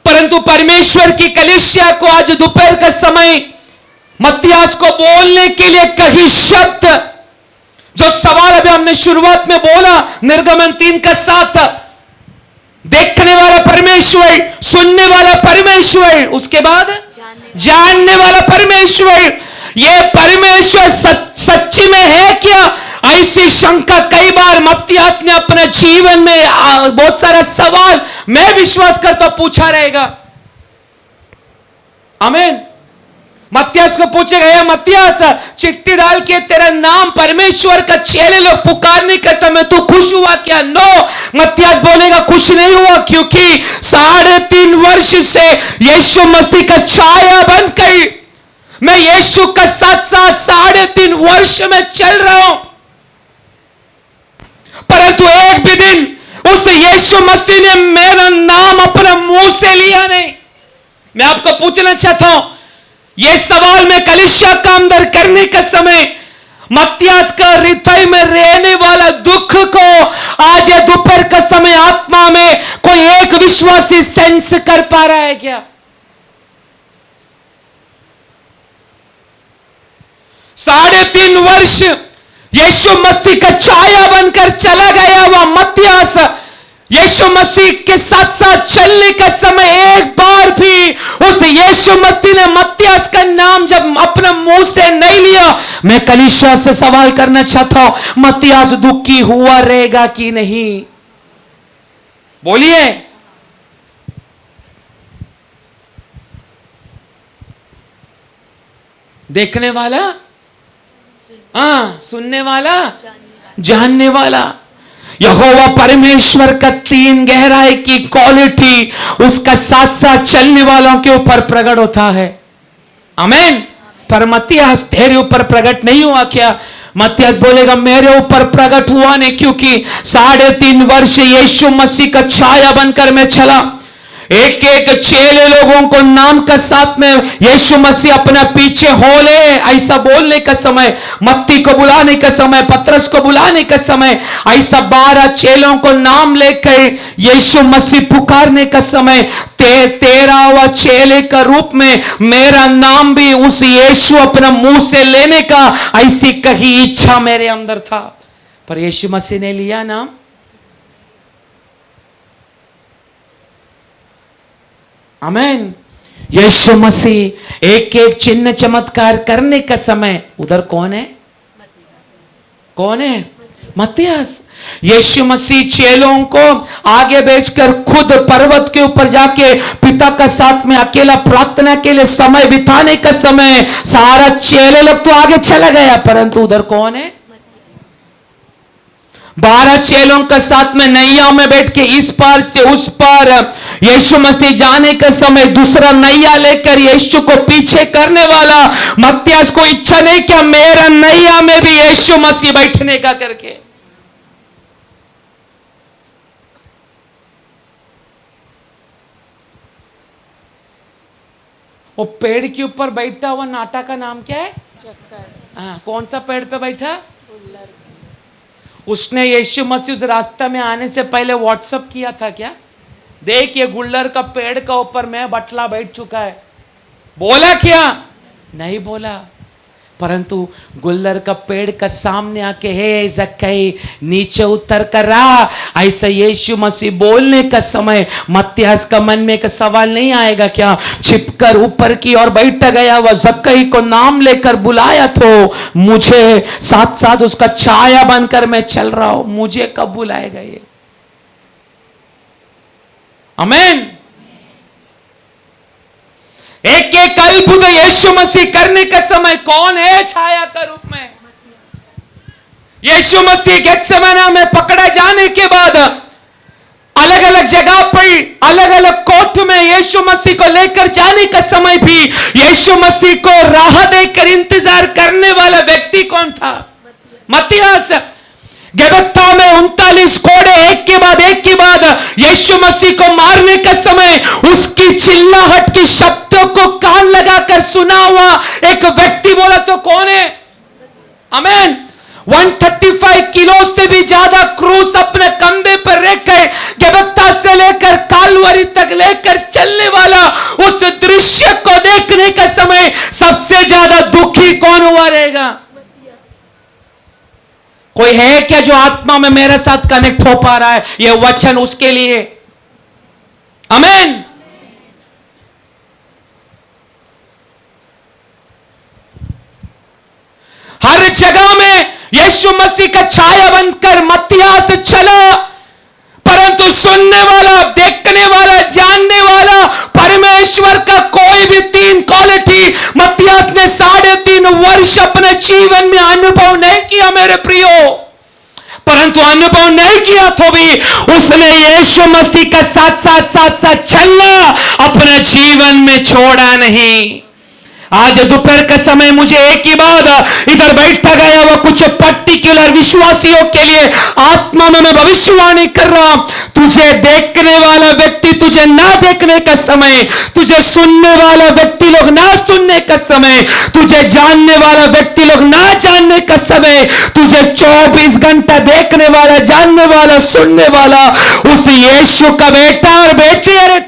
परंतु परमेश्वर की कलीसिया को आज दोपहर का समय मत्तियास को बोलने के लिए कई शब्द, जो सवाल अभी हमने शुरुआत में बोला निर्गमन 3 का 7, देखने वाला परमेश्वर, सुनने वाला परमेश्वर, उसके बाद जानने वाला परमेश्वर। ये परमेश्वर सच्ची में है क्या? ऐसी शंका कई बार मत्तियास ने अपने जीवन में बहुत सारा सवाल मैं विश्वास करता पूछा रहेगा। आमीन। मत्तियास को पूछेगा, ये मत्तियास, चिट्ठी डाल के तेरा नाम परमेश्वर का चेले लोग पुकारने के समय तू खुश हुआ क्या? नो, मत्तियास बोलेगा खुश नहीं हुआ, क्योंकि 3.5 वर्ष से यीशु मसीह का छाया बनकर मैं यीशु का साथ साथ 3.5 वर्ष में चल रहा हूं। उस यीशु मसीह ने मेरा नाम अपने मुंह से लिया नहीं। मैं आपको पूछना चाहता हूं, यह सवाल मैं कलीसिया का अंदर करने का समय मत्तियास का हृदय में रहने वाला दुख को आज ये दोपहर का समय आत्मा में कोई एक विश्वासी सेंस कर पा रहा है क्या? 3.5 वर्ष यीशु मसीह का छाया बनकर चला गया हुआ मत्तियास यीशु मसीह के साथ साथ चलने का समय एक बार भी उस यीशु मसीह ने मत्तियास का नाम जब अपने मुंह से नहीं लिया। मैं कलीसिया से सवाल करना चाहता हूं, मत्तियास दुखी हुआ रहेगा कि नहीं? बोलिए। देखने वाला, हाँ, सुनने वाला, जानने वाला। यहोवा परमेश्वर का 3 गहराई की क्वालिटी उसका साथ साथ चलने वालों के ऊपर प्रकट होता है। आमीन। पर मत्तियास तेरे ऊपर प्रकट नहीं हुआ क्या? मत्तियास बोलेगा मेरे ऊपर प्रकट हुआ नहीं, क्योंकि 3.5 वर्ष यीशु मसीह का छाया बनकर मैं चला। एक एक चेले लोगों को नाम का साथ में यीशु मसीह अपना पीछे हो ले, ऐसा बोलने का समय, मत्ती को बुलाने का समय, पतरस को बुलाने का समय, ऐसा 12 चेलों को नाम लेकर यीशु मसीह पुकारने का समय 13वां चेले का रूप में मेरा नाम भी उस यीशु अपना मुंह से लेने का ऐसी कही इच्छा मेरे अंदर था। पर यीशु मसीह ने लिया नाम। आमीन। यीशु मसीह एक एक चिन्ह चमत्कार करने का समय उधर कौन है? कौन है? मत्तियास। यीशु मसीह चेलों को आगे भेजकर खुद पर्वत के ऊपर जाके पिता का साथ में अकेला प्रार्थना के लिए समय बिताने का समय सारा चेले लोग तो आगे चला गया, परंतु उधर कौन है? 12 चेलों का साथ में नैया में बैठ के इस पार से उस पार यीशु मसीह जाने का समय दूसरा नैया लेकर यीशु को पीछे करने वाला मत्तियास को इच्छा नहीं क्या मेरा नैया में भी यीशु मसीह बैठने का करके। वो पेड़ के ऊपर बैठा हुआ नाटा का नाम क्या है? हाँ, कौन सा पेड़ पे बैठा? उसने यीशु मसीह उस रास्ते में आने से पहले व्हाट्सएप किया था क्या? देख ये गुल्लर का पेड़ का ऊपर मैं बटला बैठ चुका है, बोला क्या? नहीं बोला। परंतु गुल्लर का पेड़ का सामने आके हे जक्कई नीचे उतर कर रहा, ऐसा यीशु मसीह बोलने का समय मत्तियास का मन में एक सवाल नहीं आएगा क्या? छिपकर ऊपर की ओर बैठ गया वह जक्कई को नाम लेकर बुलाया तो मुझे साथ साथ उसका छाया बनकर मैं चल रहा हूं, मुझे कब बुलाएगा ये? आमीन। एक एक अद्भुत यीशु मसीह करने का समय कौन है छाया का रूप में? यीशु मसीह गेत्सेमने में पकड़ा जाने के बाद अलग अलग जगह पर अलग अलग कोर्ट में यीशु मसीह को लेकर जाने का समय भी यीशु मसीह को राह देकर इंतजार करने वाला व्यक्ति कौन था? मत्तियास। गबत्ता में 39 कोड़े एक के बाद यीशु मसीह को मारने का समय उसकी चिल्लाहट की शब्दों को कान लगाकर सुना हुआ एक व्यक्ति बोला तो कौन है? आमीन। 135 किलो से भी ज्यादा क्रूस अपने कंधे पर रखकर गबत्ता से लेकर कालवरी तक लेकर चलने वाला उस दृश्य को देखने का समय सबसे ज्यादा दुखी कौन हुआ रहेगा? कोई है क्या जो आत्मा में मेरे साथ कनेक्ट हो पा रहा है? यह वचन उसके लिए। आमीन। हर जगह में यीशु मसीह का छाया बनकर मत्तियास चला, परंतु सुनने वाला, देखने वाला, जानने वाला परमेश्वर का कोई भी 3 क्वालिटी मत्तियास ने 3.5 वर्ष अपने जीवन में अनुभव नहीं किया मेरे प्रियो। परंतु अनुभव नहीं किया तो भी उसने यीशु मसीह का साथ साथ चलना अपने जीवन में छोड़ा नहीं। आज दोपहर के समय मुझे एक ही बात इधर बैठा गया वो कुछ पर्टिकुलर विश्वासियों के लिए आत्मा में मैं भविष्यवाणी कर रहा हूं। तुझे देखने वाला व्यक्ति तुझे ना देखने का समय, तुझे सुनने वाला व्यक्ति लोग ना सुनने का समय, तुझे जानने वाला व्यक्ति लोग ना जानने का समय, तुझे 24 घंटा देखने वाला, जानने वाला, सुनने वाला उस यीशु का बेटा और बेटी है रे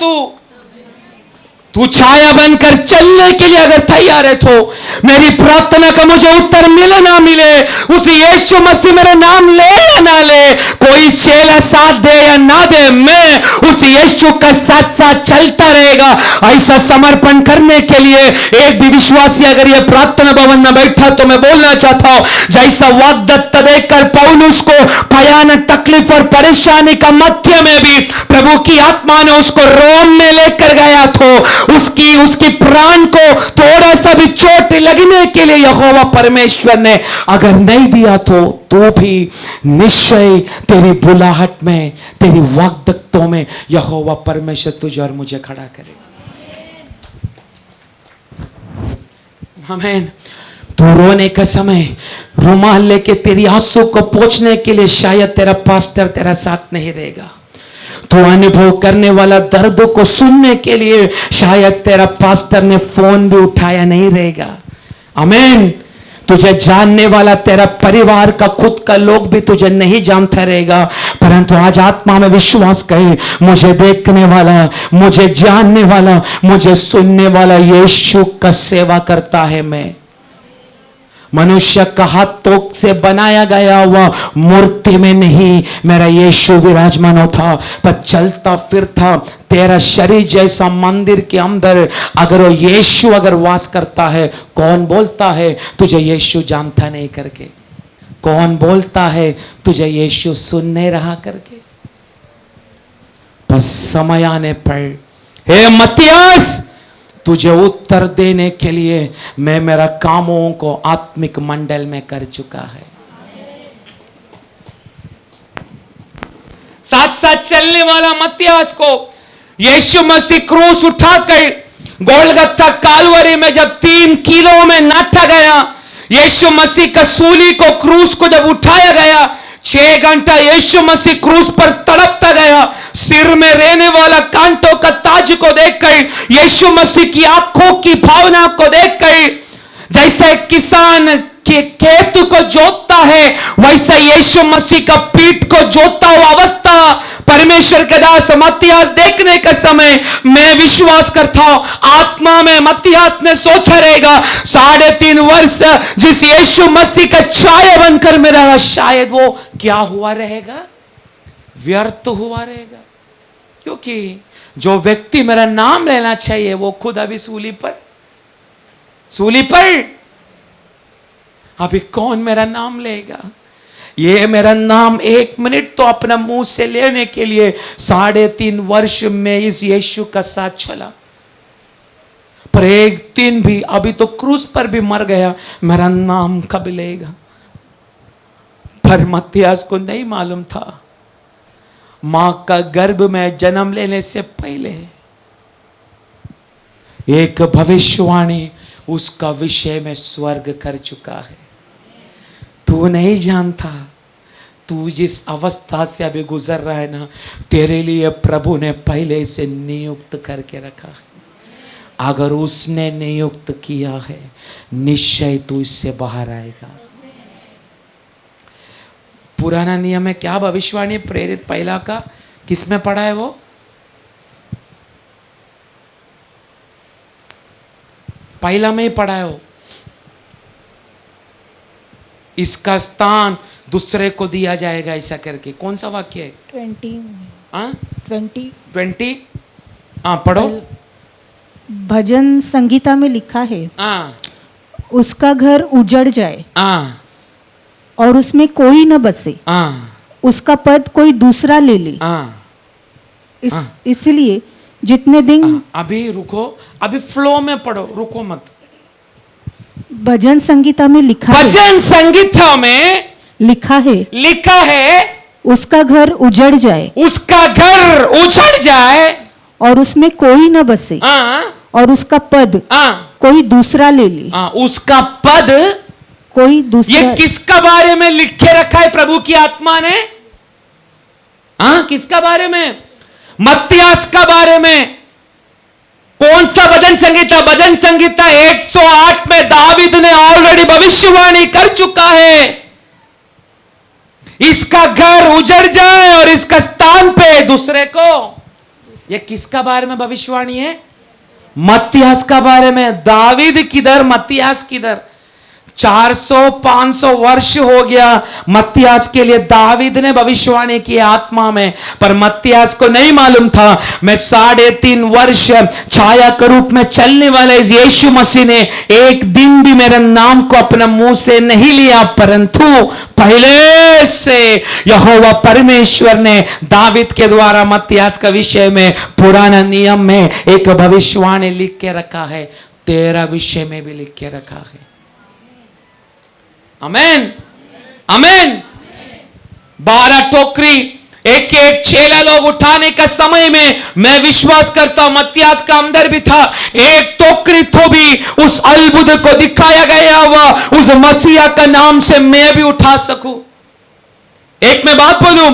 तू छाया बनकर चलने के लिए अगर तैयार है तो मेरी प्रार्थना का मुझे उत्तर मिले ना मिले, उस यीशु मसीह मेरा नाम ले या ना ले, कोई चेला साथ दे या ना दे, मैं उस यीशु का साथ साथ चलता रहेगा। ऐसा समर्पण करने के लिए एक भी विश्वासी अगर ये प्रार्थना भवन में बैठा तो मैं बोलना चाहता हूं, जैसा वाग्दत्त देकर पौलुस को भयानक तकलीफ और परेशानी का मध्य में भी प्रभु की आत्मा ने उसको रोम में लेकर गया तो उसकी प्राण को थोड़ा सा भी चोट लगने के लिए यहोवा परमेश्वर ने अगर नहीं दिया तो भी निश्चय तेरी बुलाहट में, तेरी वाग्दत्तों में यहोवा परमेश्वर तुझे और मुझे खड़ा करेगा। आमीन। तू रोने का समय रुमाल लेके तेरी आंसू को पोंछने के लिए शायद तेरा पास्टर तेरा साथ नहीं रहेगा। तो अनुभव करने वाला दर्दों को सुनने के लिए शायद तेरा पास्टर ने फोन भी उठाया नहीं रहेगा। आमीन। तुझे जानने वाला तेरा परिवार का खुद का लोग भी तुझे नहीं जानता रहेगा, परंतु आज आत्मा में विश्वास करे, मुझे देखने वाला, मुझे जानने वाला, मुझे सुनने वाला यीशु का सेवा करता है। मैं मनुष्य का हाथों से बनाया गया हुआ मूर्ति में नहीं मेरा यीशु विराजमान होता, पर चलता फिरता तेरा शरीर जैसा मंदिर के अंदर अगर वो यीशु अगर वास करता है, कौन बोलता है तुझे यीशु जानता नहीं करके? कौन बोलता है तुझे यीशु सुन नहीं रहा करके? बस समय आने पर हे मत्तियास, तुझे उत्तर देने के लिए मैं मेरा कामों को आत्मिक मंडल में कर चुका है। साथ साथ चलने वाला मत्तियास को यीशु मसीह क्रूस उठाकर गोलगत्था कालवरी में जब 3 किलो में नाटा गया, यीशु मसीह का सूली को, क्रूस को जब उठाया गया, 6 घंटा यीशु मसीह क्रूस पर तड़पता गया। सिर में रहने वाला कांटों का ताज को देखकर, यीशु मसीह की आंखों की भावना को देखकर, जैसा एक किसान के खेत को जोतता है वैसा यीशु मसीह का पीठ को जोतता हुआ अवस्था परमेश्वर के दास मत्तियास देखने का समय मैं विश्वास करता हूं आत्मा में मत्तियास ने सोचा रहेगा 3.5 वर्ष जिस यीशु मसीह का छाया बनकर मेरा, शायद वो क्या हुआ रहेगा? व्यर्थ हुआ रहेगा। क्योंकि जो व्यक्ति मेरा नाम लेना चाहिए वो खुद अभी सूली पर अभी कौन मेरा नाम लेगा? ये मेरा नाम 1 मिनट तो अपना मुंह से लेने के लिए 3.5 वर्ष में इस यीशु का साथ चला, पर एक दिन भी अभी तो क्रूस पर भी मर गया, मेरा नाम कब लेगा? पर मत्तियास को नहीं मालूम था, मां का गर्भ में जन्म लेने से पहले एक भविष्यवाणी उसका विषय में स्वर्ग कर चुका है। तू नहीं जानता, तू जिस अवस्था से अभी गुजर रहा है ना, तेरे लिए प्रभु ने पहले से नियुक्त करके रखा है। अगर उसने नियुक्त किया है निश्चय तू इससे बाहर आएगा। पुराना नियम में क्या भविष्यवाणी प्रेरित पहला का किसमें पढ़ा है? वो पहला में ही पढ़ा है। वो इसका स्थान दूसरे को दिया जाएगा ऐसा करके कौन सा वाक्य है? 20 हाँ पढ़ो। भजन संगीता में लिखा है, उसका घर उजड़ जाए और उसमें कोई न बसे, उसका पद कोई दूसरा ले ले। इसलिए जितने दिन अभी रुको, अभी फ्लो में पढ़ो, रुको मत। भजन संगीता में लिखा है, भजन संगीता में लिखा है उसका घर उजड़ जाए, उसका घर उजड़ जाए और उसमें कोई न बसे, और उसका पद कोई दूसरा ले ले, उसका पद कोई ये दूसरा। किसका बारे में लिख के रखा है प्रभु की आत्मा ने? किसका बारे में? मत्तियास का बारे में। कौन सा भजन संगीता? भजन संगीता 108 में दावीद ने ऑलरेडी भविष्यवाणी कर चुका है, इसका घर उजड़ जाए और इसका स्थान पे दूसरे को। ये किसका बारे में भविष्यवाणी है? मत्तियास का बारे में। दावीद किधर, मत्तियास किधर? 400-500 वर्ष हो गया मत्तियास के लिए दावीद ने भविष्यवाणी की आत्मा में, पर मत्तियास को नहीं मालूम था मैं 3.5 वर्ष छाया के रूप में चलने वाले यीशु मसीह ने एक दिन भी मेरे नाम को अपने मुंह से नहीं लिया, परंतु पहले से यहोवा परमेश्वर ने दावीद के द्वारा मत्तियास का विषय में पुराना नियम में एक भविष्यवाणी लिख के रखा है, तेरा विषय में भी लिख के रखा है। आमेन, आमेन। 12 टोकरी एक एक चेला लोग उठाने का समय में मैं विश्वास करता हूं मत्तियास का अंदर भी था, एक टोकरी तो भी उस अद्भुत को दिखाया गया हुआ उस मसीहा का नाम से मैं भी उठा सकूं। एक मैं बात बोलूं,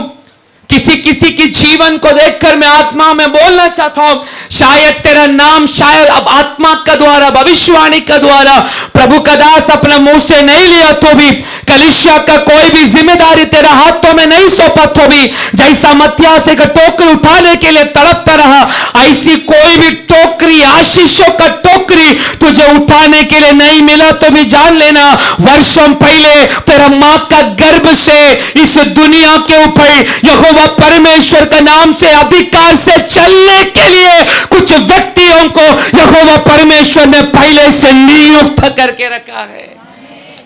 किसी किसी की जीवन को देखकर मैं आत्मा में बोलना चाहता हूं, शायद तेरा नाम शायद अब आत्मा का द्वारा भविष्यवाणी का द्वारा प्रभु का दास अपने मुंह से नहीं लिया तो भी, कलीसिया का कोई भी जिम्मेदारी तेरा हाथों में नहीं सौंपा तो भी, जैसा मत्तियास एक टोकरी उठाने के लिए तड़पता रहा, ऐसी कोई भी टोकरी आशीषों का टोकरी तुझे उठाने के लिए नहीं मिला तो भी जान लेना, वर्षों पहले तेरा मां का गर्भ से इस दुनिया के ऊपर यहोवा परमेश्वर का नाम से अधिकार से चलने के लिए कुछ व्यक्तियों को यहोवा परमेश्वर ने पहले से नियुक्त करके रखा है।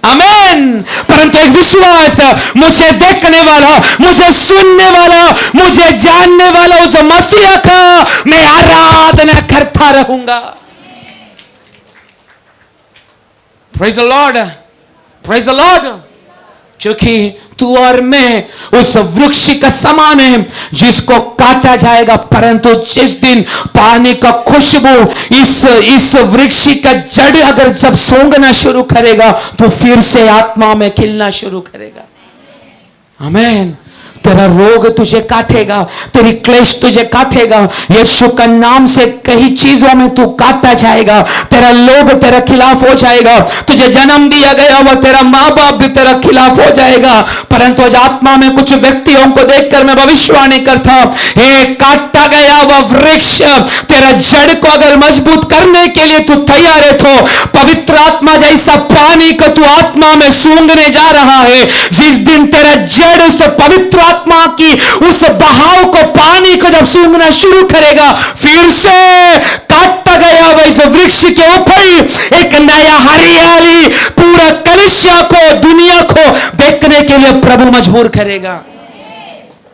आमेन। परंतु एक विश्वास, मुझे देखने वाला, मुझे सुनने वाला, मुझे जानने वाला उस मसीहा का मैं आराधना करता रहूंगा। Praise the Lord, praise the Lord. क्योंकि तू और मैं उस वृक्ष का समान है जिसको काटा जाएगा, परंतु जिस दिन पानी का खुशबू इस वृक्ष का जड़ अगर जब सूंघना शुरू करेगा तो फिर से आत्मा में खिलना शुरू करेगा। आमीन। तेरा रोग तुझे काटेगा, तेरी क्लेश तुझे काटेगा, यीशु का नाम से कई चीजों में तू काटा जाएगा, तेरा लोग तेरा खिलाफ हो जाएगा, तुझे जन्म दिया गया हुआ तेरा माँ बाप भी तेरा खिलाफ हो जाएगा। परंतु आज आत्मा में कुछ व्यक्तियों को देखकर मैं भविष्यवाणी करता हूं, हे काटा गया हुआ वृक्ष, तेरा जड़ को अगर मजबूत करने के लिए तू तैयार है तो पवित्र आत्मा जैसा पानी को तू आत्मा में सूंघने जा रहा है। जिस दिन तेरा जड़ उस पवित्र आत्मा की उस बहाव को, पानी को जब सूंघना शुरू करेगा, फिर से काटा गया हुआ इस वृक्ष के ऊपर एक नया हरियाली पूरा कलीसिया को, दुनिया को देखने के लिए प्रभु मजबूर करेगा।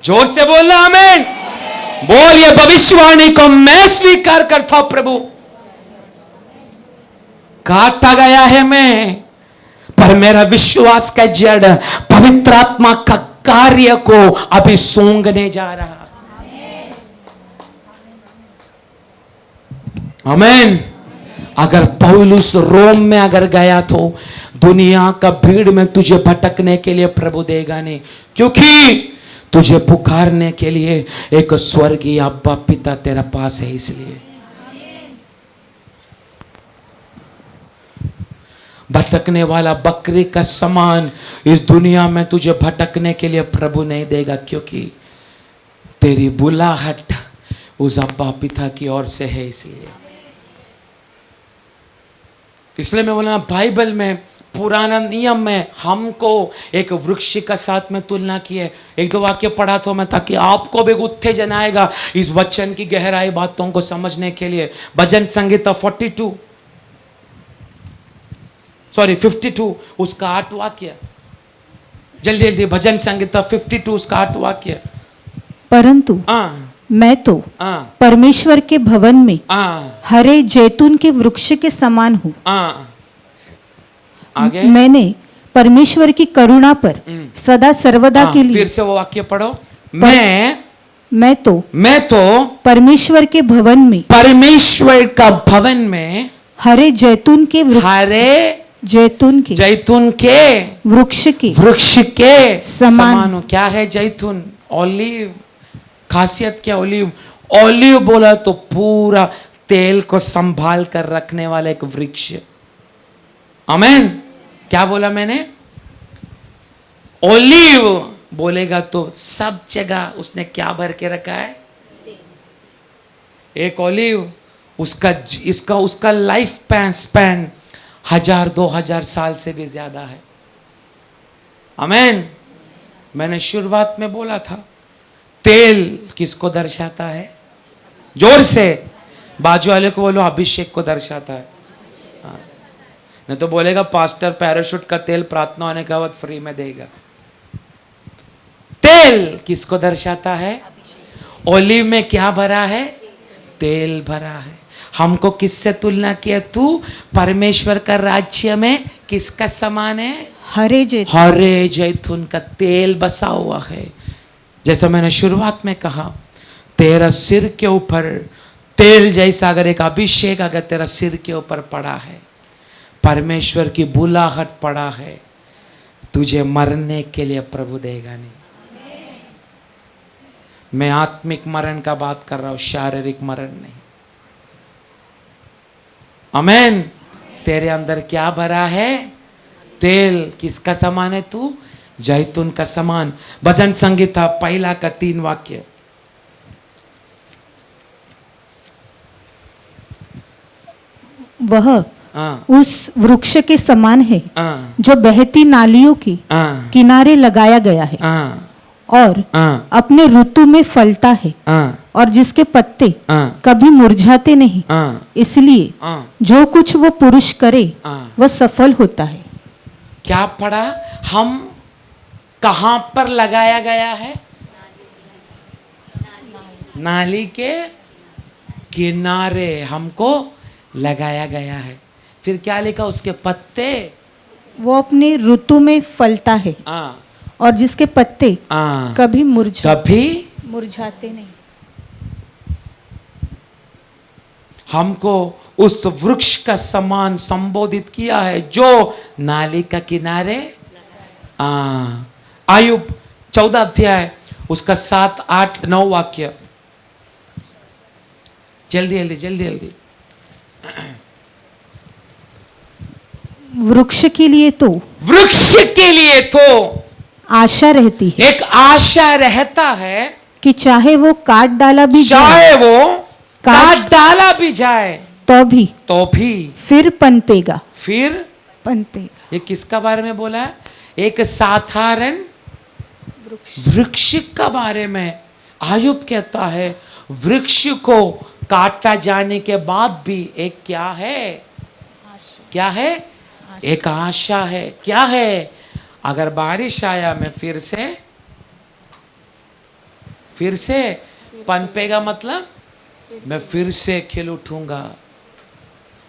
जोर से बोलना आमीन। बोलिए, भविष्यवाणी को मैं स्वीकार करता हूं प्रभु। काटा गया है मैं, पर मेरा विश्वास का जड़ पवित्र आत्मा का कार्य को अभी सूंघने जा रहा। आमीन। अगर पौलुस रोम में अगर गया तो दुनिया का भीड़ में तुझे भटकने के लिए प्रभु देगा नहीं, क्योंकि तुझे पुकारने के लिए एक स्वर्गीय अब्बा पिता तेरा पास है। इसलिए भटकने वाला बकरी का समान इस दुनिया में तुझे भटकने के लिए प्रभु नहीं देगा, क्योंकि तेरी बुलाहट उस अब्बा पिता की ओर से है। इसलिए मैं बोला, बाइबल में पुराना नियम में हमको एक वृक्ष का साथ में तुलना की है। एक दो वाक्य पढ़ा तो मैं, ताकि आपको भी उत्तेजन आएगा इस वचन की गहराई बातों को समझने के लिए। भजन संगीता 52 उसका 8 वाक्य, जल्दी जल्दी। भजन संगीता 52 उसका 8 वाक्य। परंतु मैं तो परमेश्वर के भवन में हरे जैतून के वृक्ष के समान हूँ। आगे मैंने परमेश्वर की करुणा पर सदा सर्वदा के लिए। फिर से वो वाक्य पढ़ो। मैं मैं तो परमेश्वर के भवन में परमेश्वर का भवन में हरे जैतून के हरे जैतून के वृक्ष के समान हूं। क्या है जैतून? ओलिव। खासियत क्या? ओलिव। ओलिव बोला तो पूरा तेल को संभाल कर रखने वाला एक वृक्ष। आमेन। क्या बोला मैंने? ओलिव बोलेगा तो सब जगह उसने क्या भर के रखा है? एक ओलिव, उसका लाइफ स्पैन 1000-2000 साल से भी ज्यादा है। आमेन। मैंने शुरुआत में बोला था, तेल किसको दर्शाता है? जोर से बाजू वाले को बोलो, अभिषेक को दर्शाता है। नहीं तो बोलेगा पास्टर पैराशूट का तेल प्रार्थना होने के बाद फ्री में देगा। तेल किसको दर्शाता है? ओलिव में क्या भरा है? तेल भरा है। हमको किससे तुलना किया? तू परमेश्वर का राज्य में किसका समान है? हरे जैतून का तेल बसा हुआ है। जैसा मैंने शुरुआत में कहा, तेरा सिर के ऊपर तेल जैसा अगर एक अभिषेक अगर तेरा सिर के ऊपर पड़ा है, परमेश्वर की बुलाहट पड़ा है, तुझे मरने के लिए प्रभु देगा नहीं। मैं आत्मिक मरण का बात कर रहा हूं, शारीरिक मरण नहीं। आमेन। तेरे अंदर क्या भरा है? तेल। किसका समान है तू? जैतून का समान। भजन संगीता 1 का 3 वाक्य। वह उस वृक्ष के समान है जो बहती नालियों की किनारे लगाया गया है और अपने ऋतु में फलता है और जिसके पत्ते कभी मुरझाते नहीं। इसलिए जो कुछ वो पुरुष करे वह सफल होता है। क्या पढ़ा? हम कहां पर लगाया गया है? नाली के किनारे हमको लगाया गया है। फिर क्या लिखा? उसके पत्ते वो अपने ऋतु में फलता है और जिसके पत्ते कभी मुरझाते नहीं। हमको उस वृक्ष का समान संबोधित किया है जो नाली का किनारे। आयुब 14 अध्याय उसका 7, 8, 9 वाक्य। जल्दी। वृक्ष के लिए तो आशा रहती है। एक आशा रहता है कि चाहे वो काट डाला भी जाए तो भी फिर पनपेगा। ये किसका बारे में बोला है? एक साधारण वृक्ष का बारे में आयुब कहता है, वृक्ष को काटा जाने के बाद भी एक क्या है? एक आशा है। क्या है? अगर बारिश आया मैं फिर से पनपेगा, मतलब मैं फिर से खिल उठूंगा।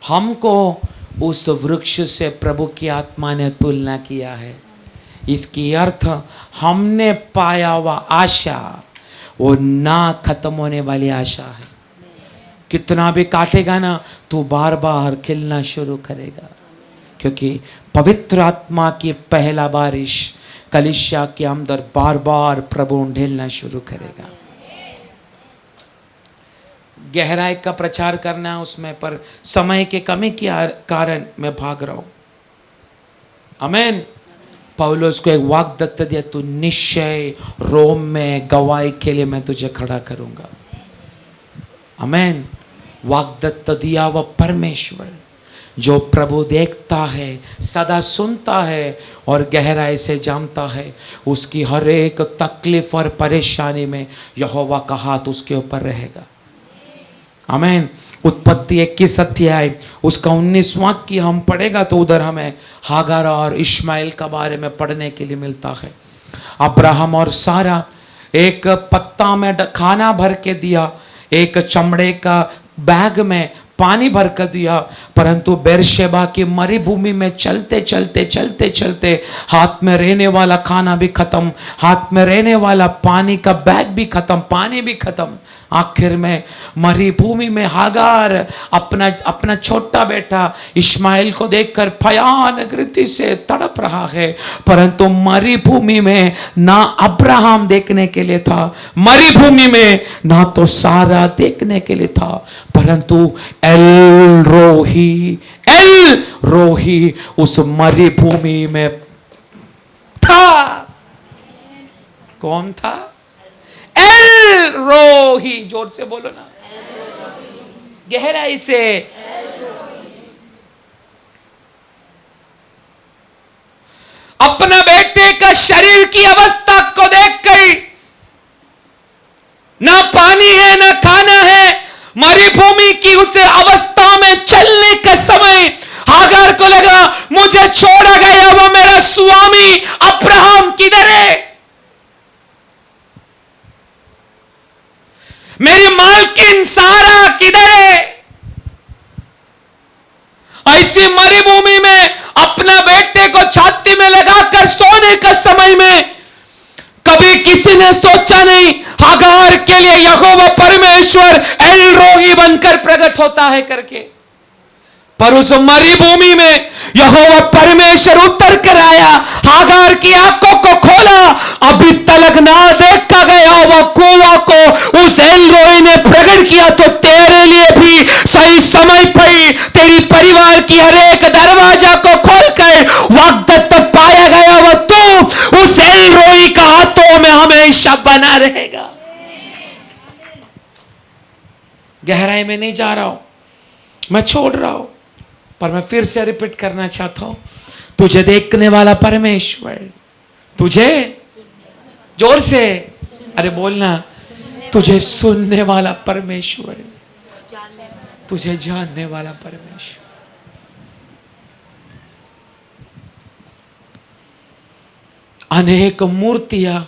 हमको उस वृक्ष से प्रभु की आत्मा ने तुलना किया है। इसकी अर्थ हमने पाया हुआ आशा वो ना खत्म होने वाली आशा है। कितना भी काटेगा ना, तू बार बार खिलना शुरू करेगा, क्योंकि पवित्र आत्मा की पहला बारिश कलीसिया के अंदर बार बार प्रभु ढेलना शुरू करेगा। गहराई का प्रचार करना है उसमें, पर समय के कमी के कारण मैं भाग रहा हूं। आमेन। पौलुस को एक वाग्दत्त दिया, तू निश्चय रोम में गवाही के लिए मैं तुझे खड़ा करूंगा। आमेन। वाग्दत्त दिया वह परमेश्वर जो प्रभु देखता है, सदा सुनता है और गहराई से जानता है, उसकी हर एक तकलीफ और परेशानी में यहोवा का हाथ उसके ऊपर रहेगा। आमेन। उत्पत्ति 21 अध्याय उसका 19 वाक्य हम पढ़ेगा तो उधर हमें हागार और इश्माइल का बारे में पढ़ने के लिए मिलता है। अब्राहम और सारा एक पत्ता में खाना भर के दिया, एक चमड़े का बैग में पानी भर कर दिया, परंतु बेरशेबा की मरुभूमि में चलते चलते चलते चलते हाथ में रहने वाला खाना भी खत्म, हाथ में रहने वाला पानी का बैग भी खत्म, पानी भी खत्म। आखिर में मरुभूमि में हागार अपना छोटा बेटा इस्माइल को देखकर भयानक रीति से तड़प रहा है, परंतु मरुभूमि में ना अब्राहम देखने के लिए था, मरुभूमि में ना तो सारा देखने के लिए था, परंतु एल रोही उस मरुभूमि में था। कौन था? एल रोही। जोर से बोलो ना, गहराई से। अपना बेटे का शरीर की अवस्था को देखकर, ना पानी है ना खाना है, मरुभूमि की उस अवस्था में चलने का समय हागार को लगा मुझे छोड़ा गया वो मेरा स्वामी अब्राहम किधर है, मेरी मालकिन सारा किधर है। ऐसी मरुभूमि में अपना बेटे को छाती में लगाकर सोने का समय में कभी किसी ने सोचा नहीं हागार के लिए यहोवा परमेश्वर एल रोही बनकर प्रकट होता है करके, पर उस मरुभूमि में यहोवा परमेश्वर उतर कर आया, हागार की आंखों को खोला, अभी तलक ना देखा गया वो कुआं को उस एल रोही ने प्रकट किया। तो तेरे लिए भी सही समय पर तेरी परिवार की हर एक दरवाजा को खोलकर वाग्दत्त पाया गया वो तू उस एल रोही का हाथों में हमेशा बना रहेगा। गहराई में नहीं जा रहा हूं, मैं छोड़ रहा हूं, पर मैं फिर से रिपीट करना चाहता हूं, तुझे देखने वाला परमेश्वर, तुझे जोर से अरे बोलना, तुझे सुनने वाला परमेश्वर, तुझे जानने वाला परमेश्वर। अनेक मूर्तियां,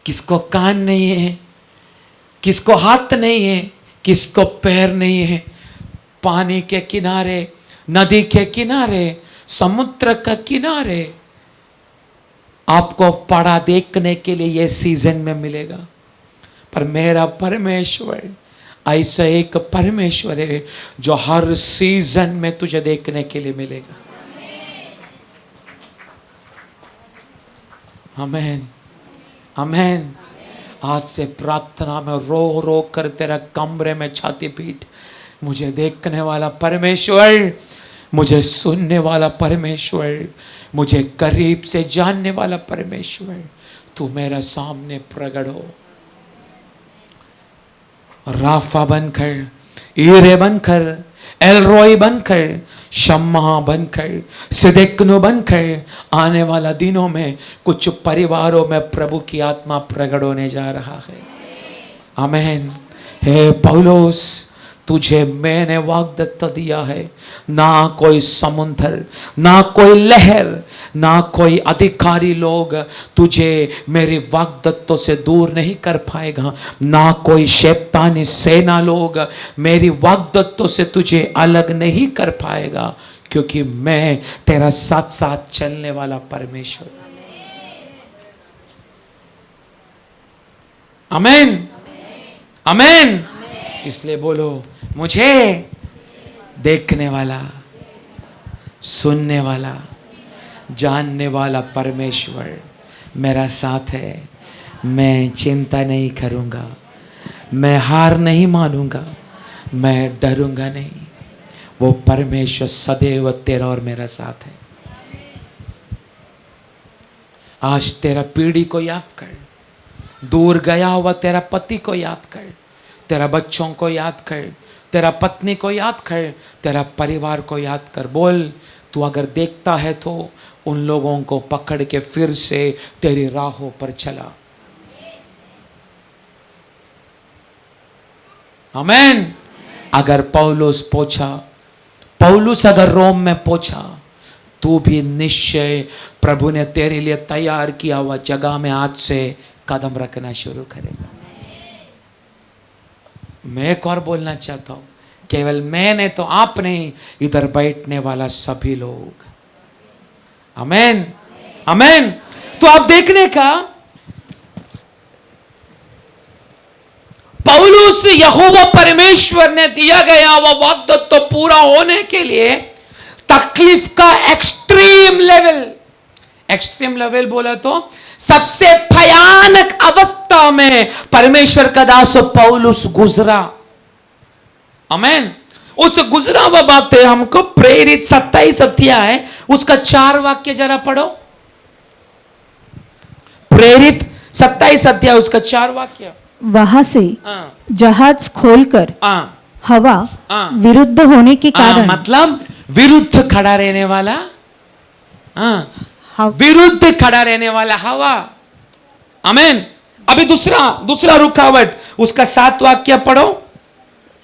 किसको कान नहीं है, किसको हाथ नहीं है, किसको पैर नहीं है, पानी के किनारे, नदी के किनारे, समुद्र का किनारे आपको पड़ा देखने के लिए यह सीजन में मिलेगा। पर मेरा परमेश्वर ऐसा एक परमेश्वर है जो हर सीजन में तुझे देखने के लिए मिलेगा। आमीन, आमीन। आज से प्रार्थना में रो रो कर तेरा कमरे में छाती पीट, मुझे देखने वाला परमेश्वर, मुझे सुनने वाला परमेश्वर, मुझे करीब से जानने वाला परमेश्वर, तू मेरे सामने प्रकट हो। राफा बनकर, ईरे बनकर, एलरोई बनकर, शम्मा बनकर, सिदकिनो बनकर, आने वाला दिनों में कुछ परिवारों में प्रभु की आत्मा प्रकट होने जा रहा है। आमीन। हे पौलुस, तुझे मैंने वाग्दत्त दिया है, ना कोई समुद्र, ना कोई लहर, ना कोई अधिकारी लोग तुझे मेरे वाग्दत्तों से दूर नहीं कर पाएगा, ना कोई शैतानी सेना लोग मेरी वाग्दत्तों से तुझे अलग नहीं कर पाएगा, क्योंकि मैं तेरा साथ साथ चलने वाला परमेश्वर। आमीन, आमीन। इसलिए बोलो, मुझे देखने वाला, सुनने वाला, जानने वाला परमेश्वर मेरा साथ है। मैं चिंता नहीं करूँगा, मैं हार नहीं मानूंगा, मैं डरूंगा नहीं। वो परमेश्वर सदैव तेरा और मेरा साथ है। आज तेरा पीढ़ी को याद कर, दूर गया हुआ तेरा पति को याद कर, तेरा बच्चों को याद कर, तेरा पत्नी को याद कर, तेरा परिवार को याद कर। बोल, तू अगर देखता है तो उन लोगों को पकड़ के फिर से तेरी राहों पर चला। आमीन। अगर पौलुस अगर रोम में पहुंचा, तू भी निश्चय प्रभु ने तेरे लिए तैयार किया हुआ जगह में आज से कदम रखना शुरू करेगा। मैं एक और बोलना चाहता हूं, केवल मैं नहीं तो आप नहीं, इधर बैठने वाला सभी लोग। आमेन, आमेन। तो आप देखने का पौलुस यहोवा परमेश्वर ने दिया गया वह वाग्दत्व पूरा होने के लिए तकलीफ का एक्सट्रीम लेवल बोला तो सबसे भयानक अवस्था में परमेश्वर का दास पौलुस गुजरा। आमेन। उस गुजरा हुआ बात है हमको प्रेरित 27 अध्याय है, उसका 4 वाक्य जरा पढ़ो। प्रेरित 27 अध्याय उसका 4 वाक्य। वहां से जहाज खोलकर हवा विरुद्ध होने के कारण, मतलब विरुद्ध खड़ा रहने वाला, विरुद्ध खड़ा रहने वाला हवा। आमेन। अभी दूसरा रुकावट उसका 7 वाक्य पढ़ो।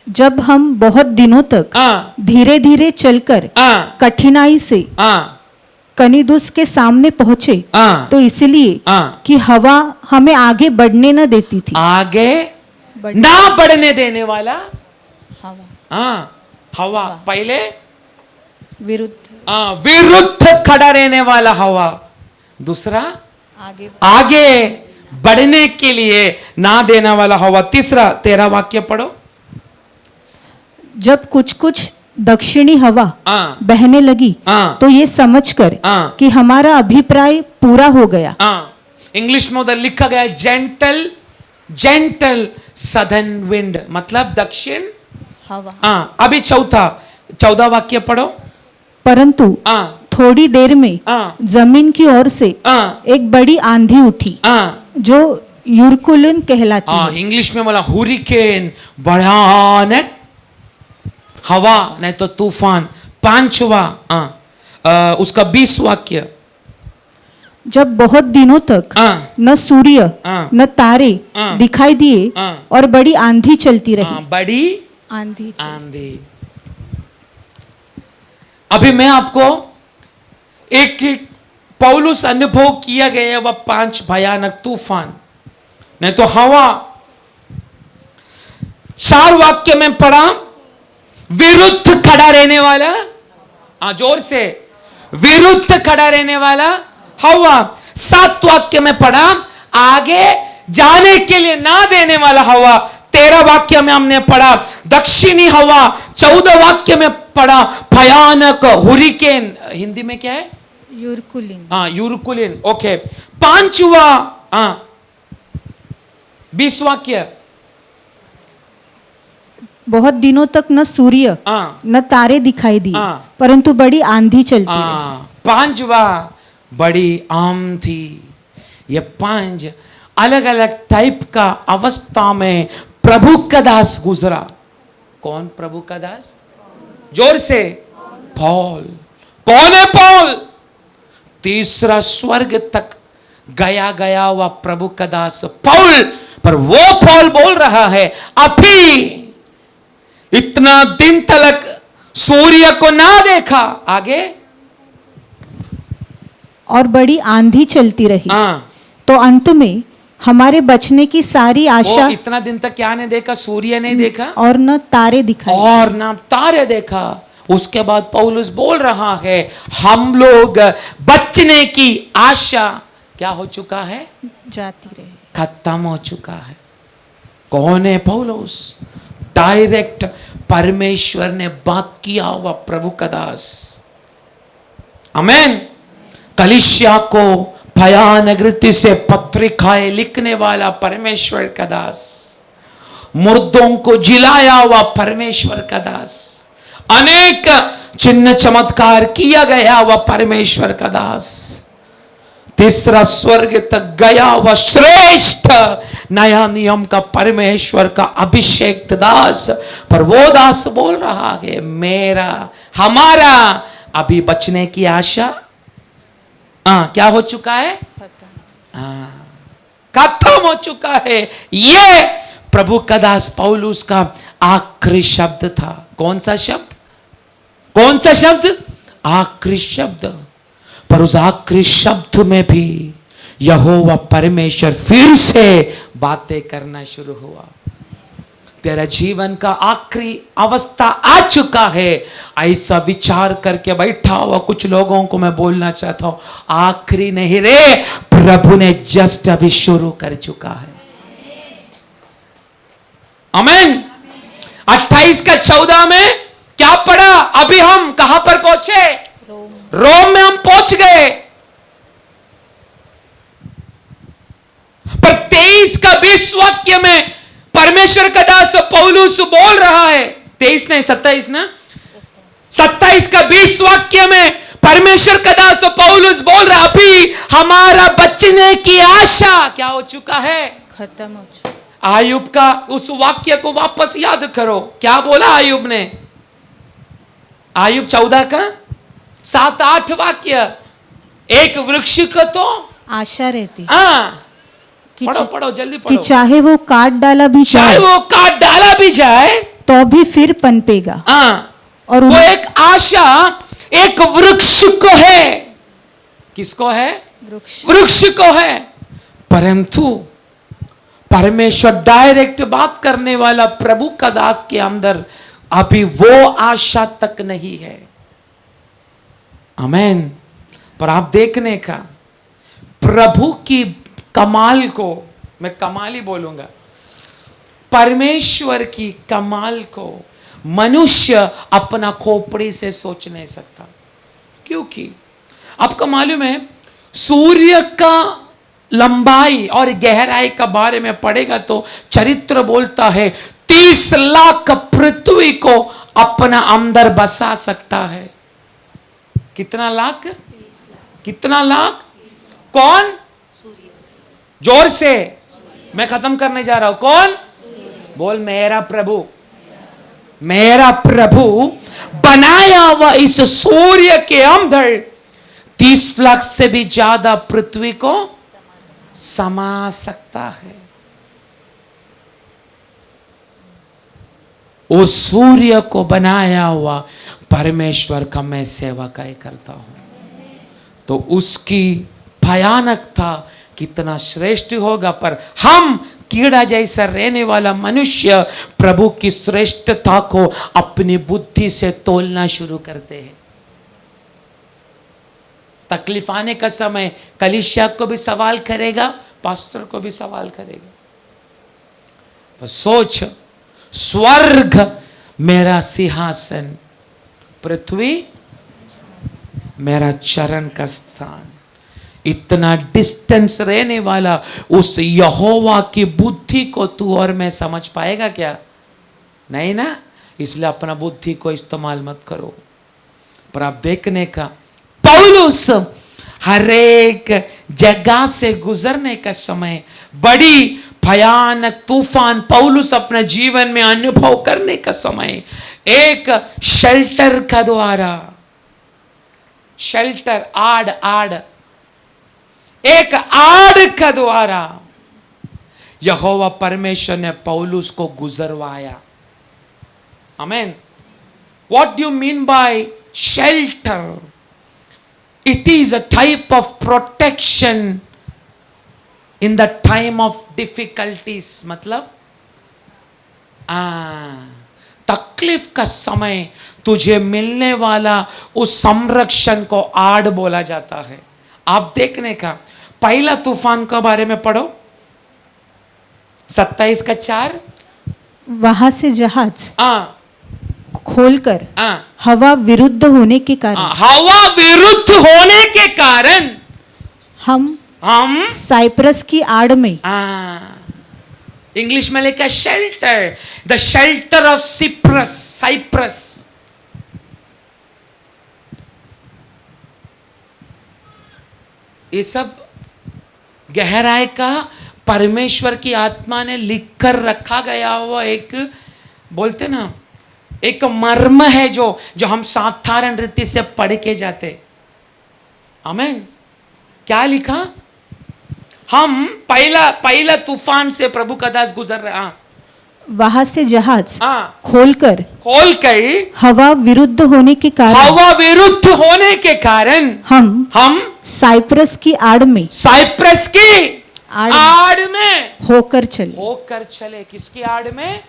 जब हम बहुत दिनों तक धीरे धीरे चलकर कठिनाई से कनिदुस के सामने पहुंचे तो इसलिए कि हवा हमें आगे बढ़ने न देती थी। आगे ना बढ़ने देने वाला हवा, हवा पहले विरुद्ध, विरुद्ध खड़ा रहने वाला हवा, दूसरा आगे बढ़ने के लिए ना देने वाला हवा, तीसरा 13 वाक्य पढ़ो। जब कुछ कुछ दक्षिणी हवा बहने लगी तो ये समझकर कि हमारा अभिप्राय पूरा हो गया। इंग्लिश में उधर लिखा गया जेंटल सदर्न विंड, मतलब दक्षिण हवा। अभी 14 वाक्य पढ़ो। परंतु थोड़ी देर में जमीन की ओर से एक बड़ी आंधी उठी जो यूरकुलिन कहलाती है। इंग्लिश में बोला हुरिकेन, भयानक हवा नहीं तो तूफान। 5वां उसका 20 वाक्य। जब बहुत दिनों तक न सूर्य न तारे दिखाई दिए और बड़ी आंधी चलती रही। बड़ी आंधी। अभी मैं आपको एक पौलुस अनुभव किया गया वह 5 भयानक तूफान नहीं तो हवा। 4 वाक्य में पढ़ा विरुद्ध खड़ा रहने वाला, जोर से, विरुद्ध खड़ा रहने वाला हवा। 7 वाक्य में पढ़ा आगे जाने के लिए ना देने वाला हवा। 13 वाक्य में हमने पढ़ा दक्षिणी हवा। 14 वाक्य में पढ़ा भयानक हुरिकेन, हिंदी में क्या है? यूरकुलिन। यूरकुलिन। ओके। 5वां 20 वाक्य। बहुत दिनों तक न सूर्य न तारे दिखाई दिए परंतु बड़ी आंधी चलती रही। 5वां बड़ी आंधी। ये 5 अलग अलग टाइप का अवस्था में प्रभु का दास गुजरा। कौन प्रभु का दास? जोर से, पौल। कौन है पौल? तीसरा स्वर्ग तक गया हुआ प्रभु का दास पौल। पर वो पौल बोल रहा है अभी इतना दिन तक सूर्य को ना देखा, आगे और बड़ी आंधी चलती रही। तो अंत में हमारे बचने की सारी आशा। इतना दिन तक क्या नहीं देखा? सूर्य नहीं देखा और न तारे दिखाई, और न तारे देखा। उसके बाद पौलुस बोल रहा है हम लोग बचने की आशा क्या हो चुका है? जाती रही, खत्म हो चुका है। कौन है पौलुस? डायरेक्ट परमेश्वर ने बात किया हुआ प्रभु का दास। आमेन। कलीसिया को भयानक रीति से पत्रिकाएं लिखने वाला परमेश्वर का दास, मुर्दों को जिलाया हुआ परमेश्वर का दास, अनेक चिन्ह चमत्कार किया गया हुआ परमेश्वर का दास, तीसरा स्वर्ग तक गया हुआ श्रेष्ठ नया नियम का परमेश्वर का अभिषेक दास। पर वो दास बोल रहा है मेरा हमारा अभी बचने की आशा क्या हो चुका है? खत्म हो चुका है। ये प्रभु का दास पौलुस का आखिरी शब्द था। कौन सा शब्द? कौन सा शब्द? आखिरी शब्द। पर उस आखिरी शब्द में भी यहोवा परमेश्वर फिर से बातें करना शुरू हुआ। तेरा जीवन का आखिरी अवस्था आ चुका है, ऐसा विचार करके बैठा हुआ कुछ लोगों को मैं बोलना चाहता हूं, आखिरी नहीं रे, प्रभु ने जस्ट अभी शुरू कर चुका है। आमीन। 28 का 14 में क्या पढ़ा? अभी हम कहां पर पहुंचे? रोम में हम पहुंच गए। पर 23 का 20 वाक्य में परमेश्वर का दास पौलुस बोल रहा है, 23 नहीं 27 ना, 27 का 20 वाक्य में परमेश्वर का दास पौलुस बोल रहा, अभी हमारा बचने की आशा क्या हो चुका है? खत्म हो चुका। आयुब का उस वाक्य को वापस याद करो, क्या बोला आयुब ने? आयुब 14 का 7-8 वाक्य। एक वृक्ष को तो आशा रहती पढ़ो पढ़ो जल्दी पढ़ो, कि चाहे वो काट डाला भी चाहे जाए वो काट डाला भी जाए तो भी फिर पनपेगा। और वो एक आशा एक वृक्ष को है। किसको है? वृक्ष को है। परंतु परमेश्वर डायरेक्ट बात करने वाला प्रभु का दास के अंदर अभी वो आशा तक नहीं है। आमीन। पर आप देखने का प्रभु की कमाल को, मैं कमाल ही बोलूंगा, परमेश्वर की कमाल को मनुष्य अपना खोपड़ी से सोच नहीं सकता। क्योंकि आपको मालूम है, सूर्य का लंबाई और गहराई का बारे में पढ़ेगा तो चरित्र बोलता है 30 लाख पृथ्वी को अपना अंदर बसा सकता है। कितना लाख? कितना लाख? कौन? जोर से, मैं खत्म करने जा रहा हूं। कौन? बोल, मेरा प्रभु। मेरा प्रभु बनाया हुआ इस सूर्य के अंदर 30 लाख से भी ज्यादा पृथ्वी को समा सकता है। उस सूर्य को बनाया हुआ परमेश्वर का मैं सेवा करता हूं, तो उसकी भयानकता कितना श्रेष्ठ होगा। पर हम कीड़ा जैसा रहने वाला मनुष्य प्रभु की श्रेष्ठता को अपनी बुद्धि से तोलना शुरू करते हैं। तकलीफ आने का समय कलीसिया को भी सवाल करेगा, पास्टर को भी सवाल करेगा। पर सोच, स्वर्ग मेरा सिंहासन, पृथ्वी मेरा चरण का स्थान। इतना डिस्टेंस रहने वाला उस यहोवा की बुद्धि को तू और मैं समझ पाएगा क्या? नहीं ना। इसलिए अपना बुद्धि को इस्तेमाल मत करो। पर आप देखने का, पौलुस हर एक जगह से गुजरने का समय बड़ी भयानक तूफान पौलुस अपने जीवन में अनुभव करने का समय एक शेल्टर का द्वारा, शेल्टर आड़, एक आड़ का द्वारा यहोवा परमेश्वर ने पौलुस को गुजरवाया। आमीन। What do you mean by shelter? It is a type of protection in the time of difficulties. मतलब तकलीफ का समय तुझे मिलने वाला उस संरक्षण को आड़ बोला जाता है। आप देखने का पहला तूफान के बारे में पढ़ो, 27 का 4। वहां से जहाज खोलकर हवा विरुद्ध होने के कारण, हवा विरुद्ध होने के कारण हम साइप्रस की आड़ में, इंग्लिश में लिखा shelter, the shelter of Cyprus. ये सब गहराई का परमेश्वर की आत्मा ने लिखकर रखा गया हुआ एक, बोलते ना, एक मर्म है जो हम साधारण रीति से पढ़ के जाते। आमीन। क्या लिखा? हम पहला तूफान से प्रभु का दास गुजर रहा, वहां से जहाज खोलकर हवा विरुद्ध होने के कारण, हम साइप्रस की आड़ में, आड़ में होकर चले। किसकी आड़ में?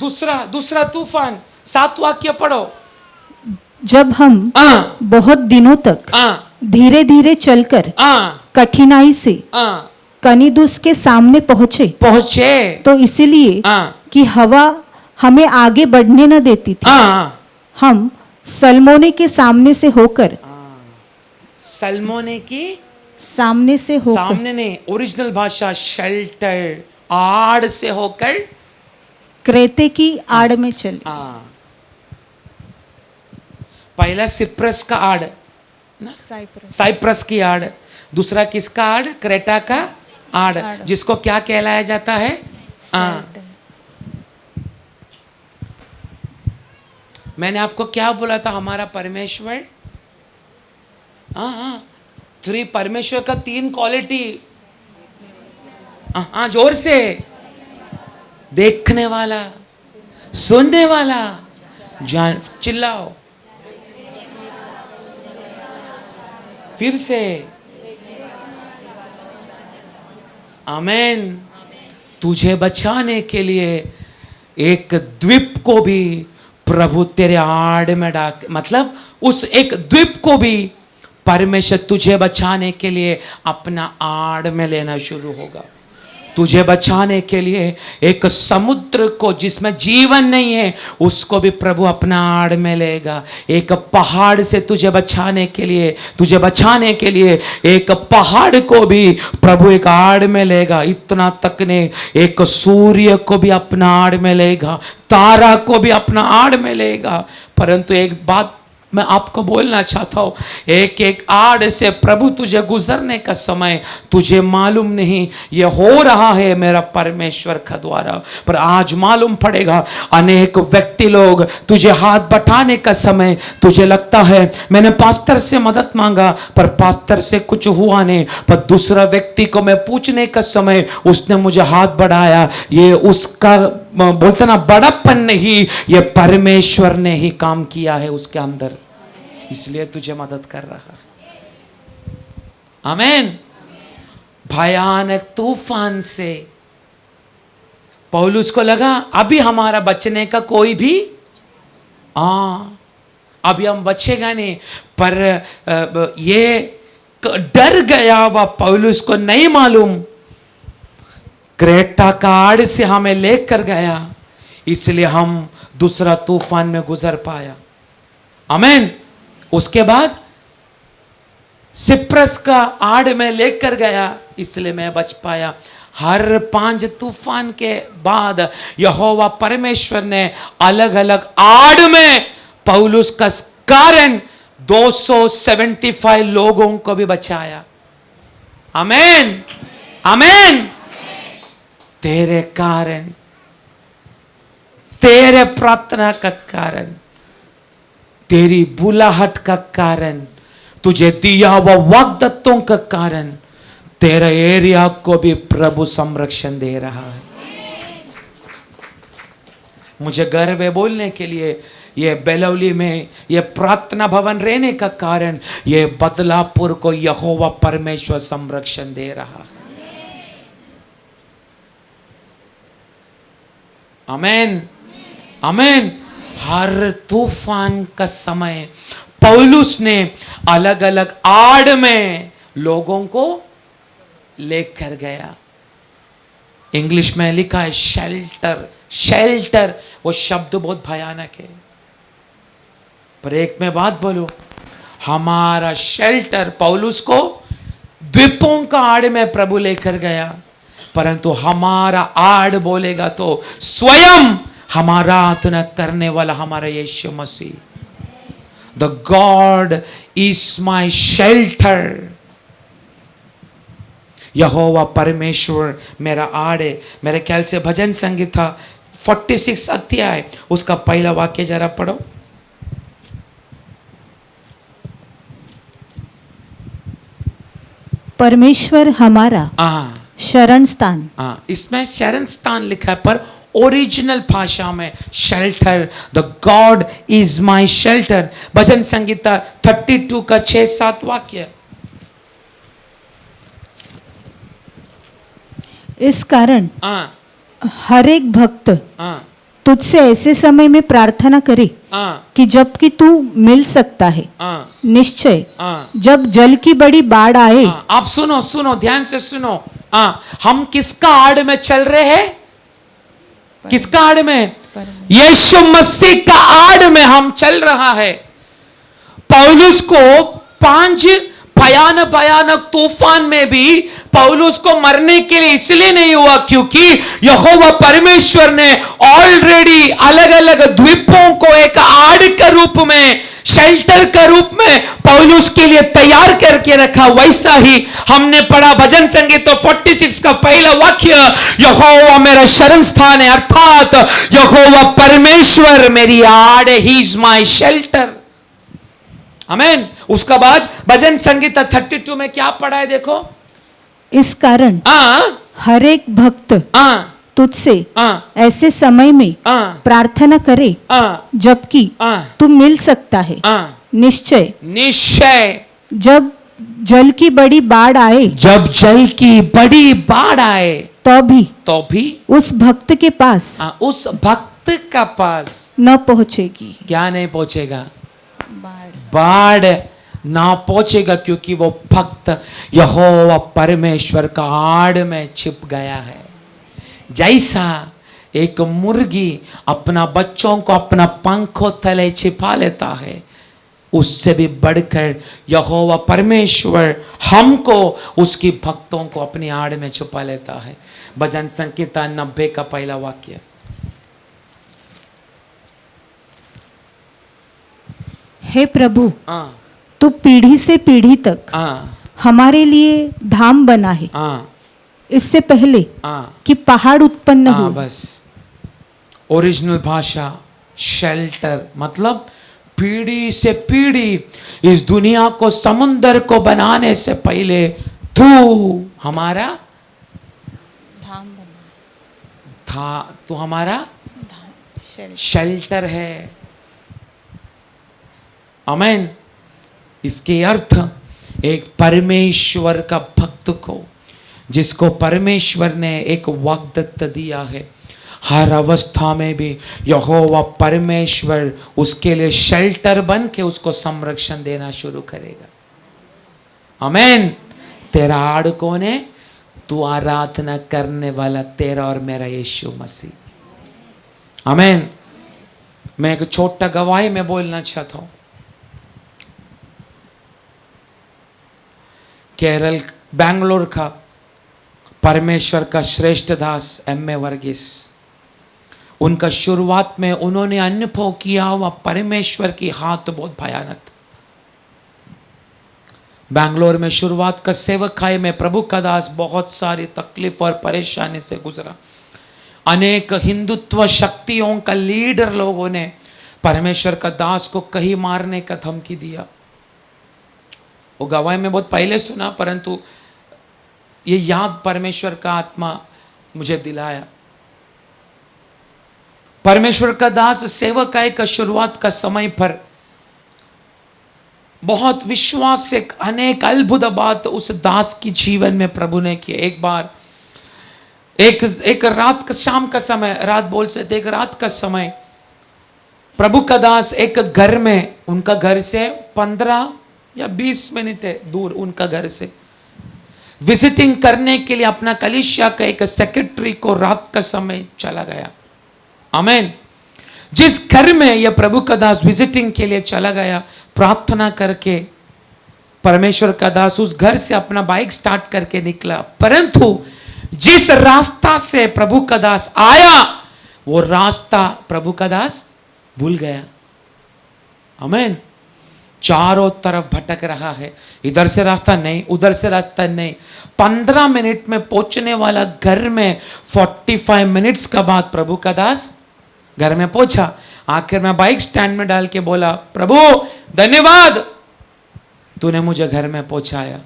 दूसरा तूफान 7 वाक्य पढ़ो। जब हम हाँ बहुत दिनों तक हाँ धीरे धीरे चलकर हाँ कठिनाई से हाँ कनिदुस के सामने पहुंचे, पहुंचे। तो इसीलिए हाँ कि हवा हमें आगे बढ़ने न देती थी, हाँ हम सलमोने के सामने से होकर सलमोने की सामने से होकर सामने ने ओरिजिनल भाषा शेल्टर आड़ से होकर क्रेते की आड़ में चले। हाँ पहला सिप्रस का आड़ ना, साइप्रस की आड़। दूसरा किसका आड़? क्रेटा का आड़, जिसको क्या कहलाया जाता है? हाँ। मैंने आपको क्या बोला था? हमारा परमेश्वर, हाँ परमेश्वर का 3 क्वालिटी। हाँ जोर से, देखने वाला, सुनने वाला, जान, चिल्लाओ फिर से, आमेन। तुझे बचाने के लिए एक द्वीप को भी प्रभु तेरे आड़ में डाक, मतलब उस एक द्वीप को भी परमेश्वर तुझे बचाने के लिए अपना आड़ में लेना शुरू होगा। तुझे बचाने के लिए एक समुद्र को जिसमें जीवन नहीं है उसको भी प्रभु अपना आड़ में लेगा। एक पहाड़ से तुझे बचाने के लिए एक पहाड़ को भी प्रभु एक आड़ में लेगा। इतना तक ने एक सूर्य को भी अपना आड़ में लेगा, तारा को भी अपना आड़ में लेगा। परंतु एक बात मैं आपको बोलना चाहता हूं, एक एक आड़ से प्रभु तुझे गुजरने का समय तुझे मालूम नहीं ये हो रहा है मेरा परमेश्वर का द्वारा, पर आज मालूम पड़ेगा। अनेक व्यक्ति लोग तुझे हाथ बटाने का समय तुझे लगता है मैंने पास्टर से मदद मांगा पर पास्टर से कुछ हुआ नहीं, पर दूसरा व्यक्ति को मैं पूछने का समय उसने मुझे हाथ बढ़ाया। ये उसका बोलते ना बड़प्पन नहीं, ये परमेश्वर ने ही काम किया है उसके अंदर, इसलिए तुझे मदद कर रहा है। आमीन। भयानक तूफान से पौलुस को लगा अभी हमारा बचने का कोई भी अभी हम बचेगा नहीं, पर ये डर गया वह पौलुस को नहीं मालूम क्रेटा का आड़ से हमें लेकर गया, इसलिए हम दूसरा तूफान में गुजर पाया। आमीन। उसके बाद सिप्रस का आड़ में लेकर गया, इसलिए मैं बच पाया। हर 5 तूफान के बाद यहोवा परमेश्वर ने अलग अलग आड़ में पौलुस का कारण 275 लोगों को भी बचाया। आमीन आमीन। तेरे कारण, तेरे प्रार्थना का कारण, तेरी बुलाहट का कारण, तुझे दिया हुआ वाग्दत्तों का कारण तेरा एरिया को भी प्रभु संरक्षण दे रहा है। मुझे गर्व है बोलने के लिए, ये बेलौली में ये प्रार्थना भवन रहने का कारण ये बदलापुर को यहोवा परमेश्वर संरक्षण दे रहा है। आमीन आमीन। हर तूफान का समय पौलुस ने अलग अलग आड़ में लोगों को लेकर गया। इंग्लिश में लिखा है शेल्टर। शेल्टर वो शब्द बहुत भयानक है, पर एक मैं बात बोलूं, हमारा शेल्टर पौलुस को द्वीपों का आड़ में प्रभु लेकर गया, परंतु हमारा आड़ बोलेगा तो स्वयं हमारा आराधना करने वाला हमारा यीशु मसीह। The God is my shelter. यहोवा परमेश्वर मेरा आड़ है। मेरे ख्याल से भजन संगीता 46 अध्याय उसका पहला वाक्य जरा पढ़ो। परमेश्वर हमारा शरण स्थान। इसमें शरण स्थान लिखा है, पर ओरिजिनल भाषा में shelter, the God is my shelter. भजन संगीता 32 का 6-7 वाक्य। इस कारण हर एक भक्त तुझसे ऐसे समय में प्रार्थना करे हाँ कि जबकि तू मिल सकता है, हाँ निश्चय हाँ जब जल की बड़ी बाढ़ आए। हाँ, आप सुनो सुनो ध्यान से सुनो। हाँ, हम किसका आड़ में चल रहे हैं? किसका आड़ में? यीशु मसीह का आड़ में हम चल रहा है। पौलुस को 5 भयानक तूफान में भी पौलुस को मरने के लिए इसलिए नहीं हुआ क्योंकि यहोवा परमेश्वर ने ऑलरेडी अलग अलग द्वीपों को एक आड़ के रूप में, शेल्टर के रूप में पौलुस के लिए तैयार करके रखा। वैसा ही हमने पढ़ा भजन संगीत 46 का पहला वाक्य, यहोवा मेरा शरण स्थान है, अर्थात यहोवा परमेश्वर मेरी आड़ है, ही इज माय शेल्टर। आमीन। उसका बाद भजन संगीत 32 में क्या पढ़ा है देखो। इस कारण हर एक भक्त तुझसे ऐसे समय में प्रार्थना करे जबकि तू मिल सकता है, निश्चय निश्चय जब जल की बड़ी बाढ़ आए, जब जल की बड़ी बाढ़ आए तो भी उस भक्त के पास उस भक्त का पास न पहुंचेगी। क्या नहीं पहुंचेगा? बाढ़ ना पहुंचेगा क्योंकि वो भक्त यहोवा परमेश्वर का आड़ में छिप गया है। जैसा एक मुर्गी अपना बच्चों को अपना पंखों तले छिपा लेता है, उससे भी बढ़कर यहोवा परमेश्वर हमको, उसकी भक्तों को अपनी आड़ में छुपा लेता है। भजन संगीता 90 का पहला वाक्य। हे प्रभु, तू पीढ़ी से पीढ़ी तक हमारे लिए धाम बना है, इससे पहले कि पहाड़ उत्पन्न हो। बस ओरिजिनल भाषा शेल्टर मतलब पीढ़ी से पीढ़ी, इस दुनिया को समुंदर को बनाने से पहले तू हमारा धाम बना था, तू हमारा शेल्टर है। आमीन। इसके अर्थ एक परमेश्वर का भक्त को, जिसको परमेश्वर ने एक वाग्दत्त दिया है, हर अवस्था में भी यहोवा परमेश्वर उसके लिए शेल्टर बन के उसको संरक्षण देना शुरू करेगा। आमीन। तेरा आड़ कौन है? तू आराधना करने वाला तेरा और मेरा यीशु मसीह। आमीन। मैं एक छोटा गवाही में बोलना चाहता हूं। केरल बैंगलोर का परमेश्वर का श्रेष्ठ दास M.A. वर्गीस, उनका शुरुआत में उन्होंने अनुभव किया हुआ परमेश्वर की हाथ बहुत भयानक था। बैंगलोर में शुरुआत का सेवकाई में प्रभु का दास बहुत सारी तकलीफ और परेशानी से गुजरा। अनेक हिंदुत्व शक्तियों का लीडर लोगों ने परमेश्वर का दास को कहीं मारने का धमकी दिया। वो गवाही में बहुत पहले सुना, परंतु ये याद परमेश्वर का आत्मा मुझे दिलाया। परमेश्वर का दास सेवकाई का शुरुआत का समय पर बहुत विश्वास से अनेक अद्भुत बात उस दास की जीवन में प्रभु ने किए। एक बार एक रात का, शाम का समय, रात बोल सकते, एक रात का समय प्रभु का दास एक घर में, उनका घर से 15 या 20 मिनट है दूर, उनका घर से विजिटिंग करने के लिए अपना कलीसिया का एक सेक्रेटरी को रात का समय चला गया। आमीन। जिस घर में यह प्रभु का दास विजिटिंग के लिए चला गया, प्रार्थना करके परमेश्वर का दास उस घर से अपना बाइक स्टार्ट करके निकला, परंतु जिस रास्ता से प्रभु का दास आया वो रास्ता प्रभु का दास भूल गया। आमीन। चारों तरफ भटक रहा है, इधर से रास्ता नहीं, उधर से रास्ता नहीं। 15 मिनट में पहुंचने वाला घर में 45 मिनट्स का बाद प्रभु का दास घर में पहुंचा। आखिर में बाइक स्टैंड में डाल के बोला, प्रभु धन्यवाद, तूने मुझे घर में पहुंचाया।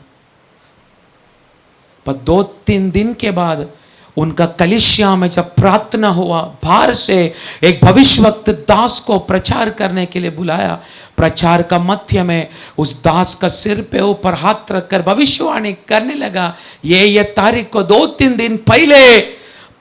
पर 2-3 दिन के बाद उनका कलीसिया में जब प्रार्थना हुआ, बाहर से एक भविष्यवक्ता दास को प्रचार करने के लिए बुलाया। प्रचार का मध्य में उस दास का सिर पे ऊपर हाथ रखकर भविष्यवाणी करने लगा, ये तारीख को 2-3 दिन पहले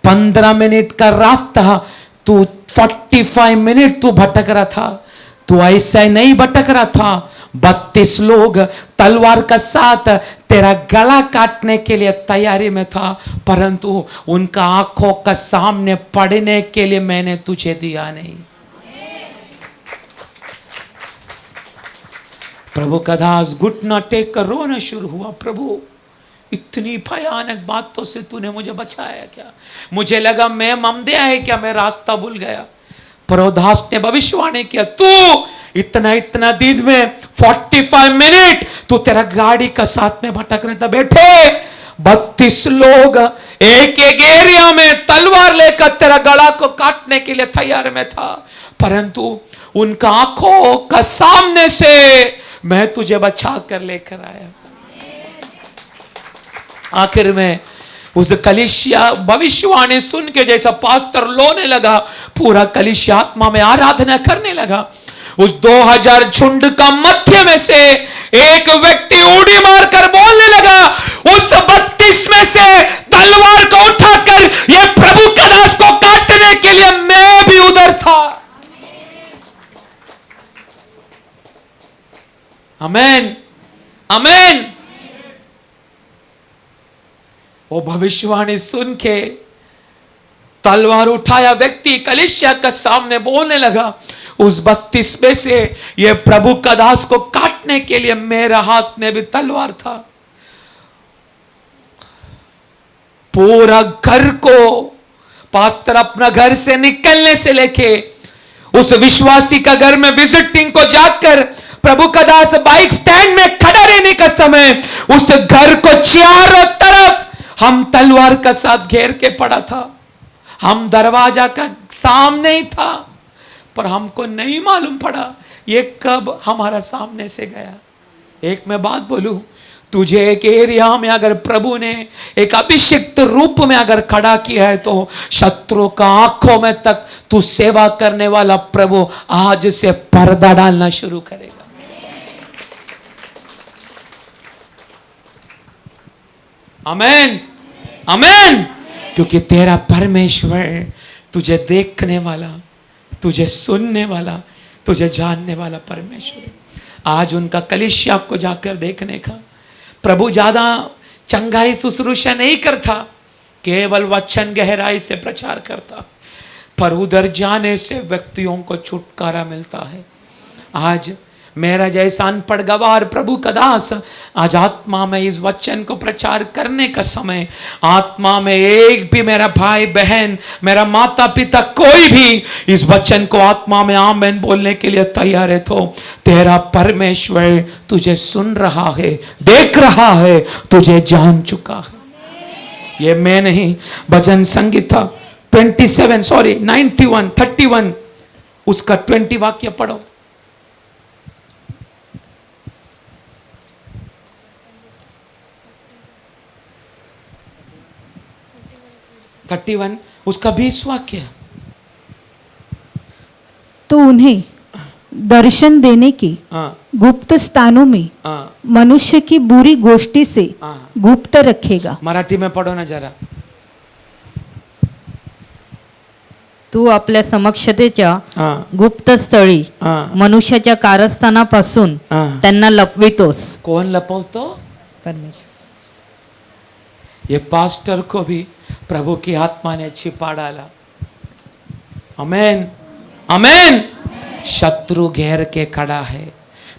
15 मिनट का रास्ता तू 45 मिनट तू भटक रहा था, तू ऐसा नहीं भटक रहा था। 32 लोग तलवार का साथ तेरा गला काटने के लिए तैयारी में था, परंतु उनका आंखों का सामने पड़ने के लिए मैंने तुझे दिया नहीं। प्रभु का दास घुटना टेक कर रोना शुरू हुआ, प्रभु इतनी भयानक बातों से तूने मुझे बचाया क्या? मुझे लगा मैं ममदे है क्या, मैं रास्ता भूल गया। प्रभुदास ने भविष्यवाणी किया, तू इतना दिन में 45 मिनट तू तेरा गाड़ी का साथ में भटक रहे था। बेटे 32 लोग एक एरिया में तलवार लेकर तेरा गला को काटने के लिए तैयार में था, परंतु उनका आंखों का सामने से मैं तुझे बचा कर लेकर आया। आखिर में उस कलीसिया भविष्यवाणी सुन के जैसा पास्टर रोने लगा, पूरा कलीसिया आत्मा में आराधना करने लगा। उस 2000 झुंड का मध्य में से एक व्यक्ति उड़ी मारकर बोलने लगा, उस 32 में से तलवार को उठाकर ये प्रभु का दास को काटने के लिए मैं भी उधर था। आमेन, आमेन। वो भविष्यवाणी सुन के तलवार उठाया व्यक्ति कलीसिया का सामने बोलने लगा, उस 32 में से ये प्रभु का दास को काटने के लिए मेरा हाथ में भी तलवार था। पूरा घर को पास्टर अपना घर से निकलने से लेके उस विश्वासी का घर में विजिटिंग को जाकर प्रभु का दास बाइक स्टैंड में खड़ा रहने का समय उस घर को चारों तरफ हम तलवार का साथ घेर के पड़ा था। हम दरवाजा का सामने ही था, पर हमको नहीं मालूम पड़ा ये कब हमारा सामने से गया। एक मैं बात बोलूं, तुझे एक एरिया में अगर प्रभु ने एक अभिषिक्त रूप में अगर खड़ा किया है, तो शत्रु का आंखों में तक तू सेवा करने वाला प्रभु आज से पर्दा डालना शुरू करेगा। आमेन, आमेन। क्योंकि तेरा परमेश्वर तुझे देखने वाला, तुझे सुनने वाला, तुझे जानने वाला परमेश्वर है। आज उनका कलीसिया को जाकर देखने का प्रभु ज्यादा चंगाई शुश्रूषा नहीं करता, केवल वचन गहराई से प्रचार करता, पर उधर जाने से व्यक्तियों को छुटकारा मिलता है। आज मेरा जैसा अनपढ़ गवार प्रभु का दास आज आत्मा में इस वचन को प्रचार करने का समय, आत्मा में एक भी मेरा भाई बहन, मेरा माता पिता, कोई भी इस वचन को आत्मा में आमीन बोलने के लिए तैयार है, तो तेरा परमेश्वर तुझे सुन रहा है, देख रहा है, तुझे जान चुका है। ये मैं नहीं, भजन संगीता 31 उसका 20 वाक्य पढ़ो। 31 उसका 20 वाक्य। तो उन्हें दर्शन देने की गुप्त स्थानों में मनुष्य की बुरी गोष्ठी से गुप्त रखेगा। मराठी में पढ़ो ना जरा। तू आपल्या समक्षतेच्या गुप्त स्थळी मनुष्याच्या कारस्थानापासून त्यांना लपवितोस। कौन लपवतो? परमेश्वर। ये पास्टर को भी प्रभु की आत्मा ने छिपा डाला। आमेन, आमेन। शत्रु घेर के खड़ा है,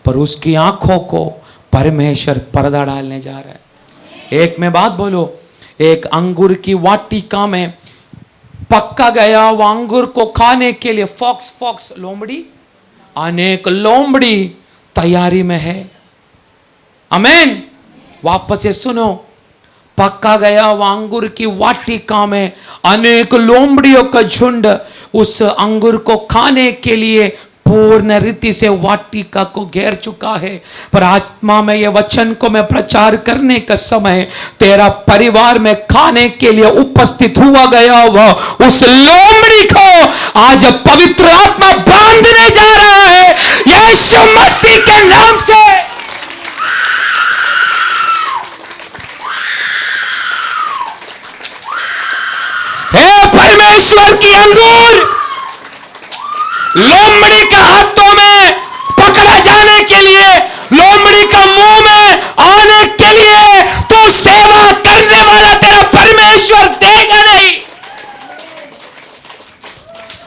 पर उसकी आंखों को परमेश्वर पर्दा डालने जा रहा है। एक में बात बोलो, एक अंगूर की वाटिका में पक्का गया वो अंगूर को खाने के लिए फॉक्स लोमड़ी, अनेक लोमड़ी तैयारी में है। आमेन। वापस से सुनो, पक्का गया वो अंगूर की वाटिका में अनेक लोमड़ियों का झुंड उस अंगूर को खाने के लिए पूर्ण रीति से वाटिका को घेर चुका है। पर आत्मा में ये वचन को मैं प्रचार करने का समय तेरा परिवार में खाने के लिए उपस्थित हुआ गया हुआ उस लोमड़ी को आज पवित्र आत्मा बांधने जा रहा है यीशु मसीह के नाम से। हे परमेश्वर की अंगूर, लोमड़ी का हाथों में पकड़ा जाने के लिए, लोमड़ी का मुंह में आने के लिए तू सेवा करने वाला तेरा परमेश्वर देगा नहीं।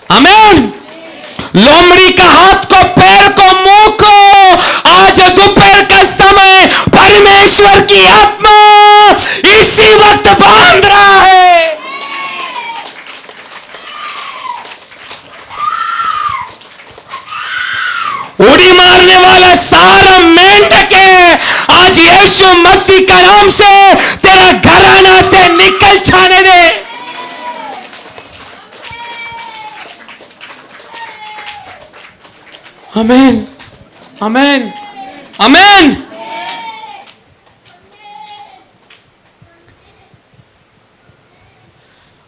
आमीन। लोमड़ी का हाथ को, पैर को, मुंह को आज दोपहर का समय परमेश्वर की आत्मा इसी वक्त बांध रहा है। उड़ी मारने वाला सारा मेंढक है आज यीशु मसीह का नाम से तेरा घराना से निकल जाने दे। आमीन, आमीन, आमीन।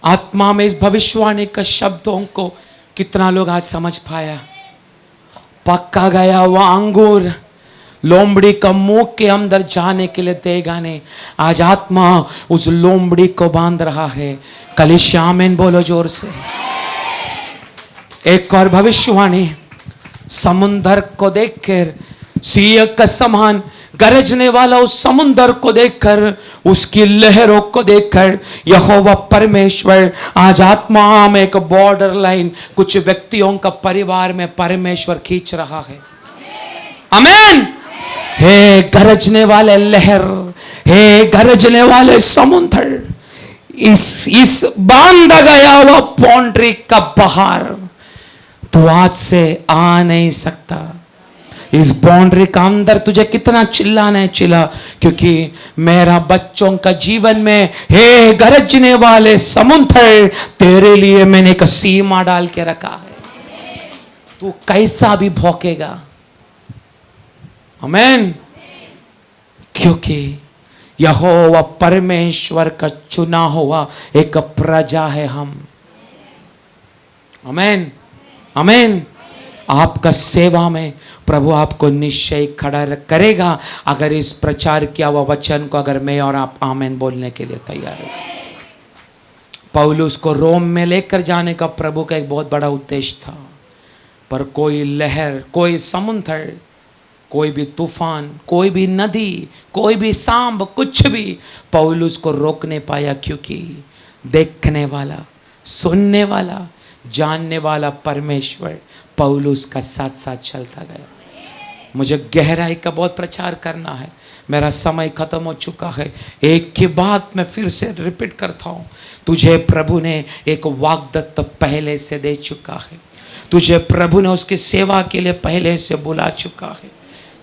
आत्मा में इस भविष्यवाणी के शब्दों को कितना लोग आज समझ पाया। पक्का गया हुआ अंगूर लोमड़ी का मुंह के अंदर जाने के लिए देगा नहीं। आज आत्मा उस लोमड़ी को बांध रहा है। कलीसिया आमीन बोलो जोर से। एक और भविष्यवाणी, समुंदर को देखकर, सिंह का समान गरजने वाला उस समुंदर को देखकर, उसकी लहरों को देखकर यहोवा परमेश्वर आज आत्मा में एक बॉर्डर लाइन कुछ व्यक्तियों का परिवार में परमेश्वर खींच रहा है। आमीन। हे गरजने वाले लहर, हे गरजने वाले समुंदर, इस बांधा गया हुआ बाउंड्री का बाहर तू आज से आ नहीं सकता। इस बाउंड्री का अंदर तुझे कितना चिल्लाना है चिल्ला, क्योंकि मेरा बच्चों का जीवन में हे गरजने वाले समुंदर तेरे लिए मैंने एक सीमा डाल के रखा है। तू कैसा भी भौंकेगा। आमीन। क्योंकि यहोवा परमेश्वर का चुना हुआ एक प्रजा है हम। आमीन, आमीन। आपका सेवा में प्रभु आपको निश्चय खड़ा करेगा अगर इस प्रचार किया हुआ वचन को अगर मैं और आप आमीन बोलने के लिए तैयार है। पौलुस को रोम में लेकर जाने का प्रभु का एक बहुत बड़ा उद्देश्य था, पर कोई लहर, कोई समुद्र, कोई भी तूफान, कोई भी नदी, कोई भी सांप, कुछ भी पौलुस को रोक नहीं पाया, क्योंकि देखने वाला, सुनने वाला, जानने वाला परमेश्वर पौलुस का साथ साथ चलता गया। मुझे गहराई का बहुत प्रचार करना है, मेरा समय खत्म हो चुका है। एक की बात मैं फिर से रिपीट करता हूँ, तुझे प्रभु ने एक वाग्दत्त पहले से दे चुका है। तुझे प्रभु ने उसकी सेवा के लिए पहले से बुला चुका है।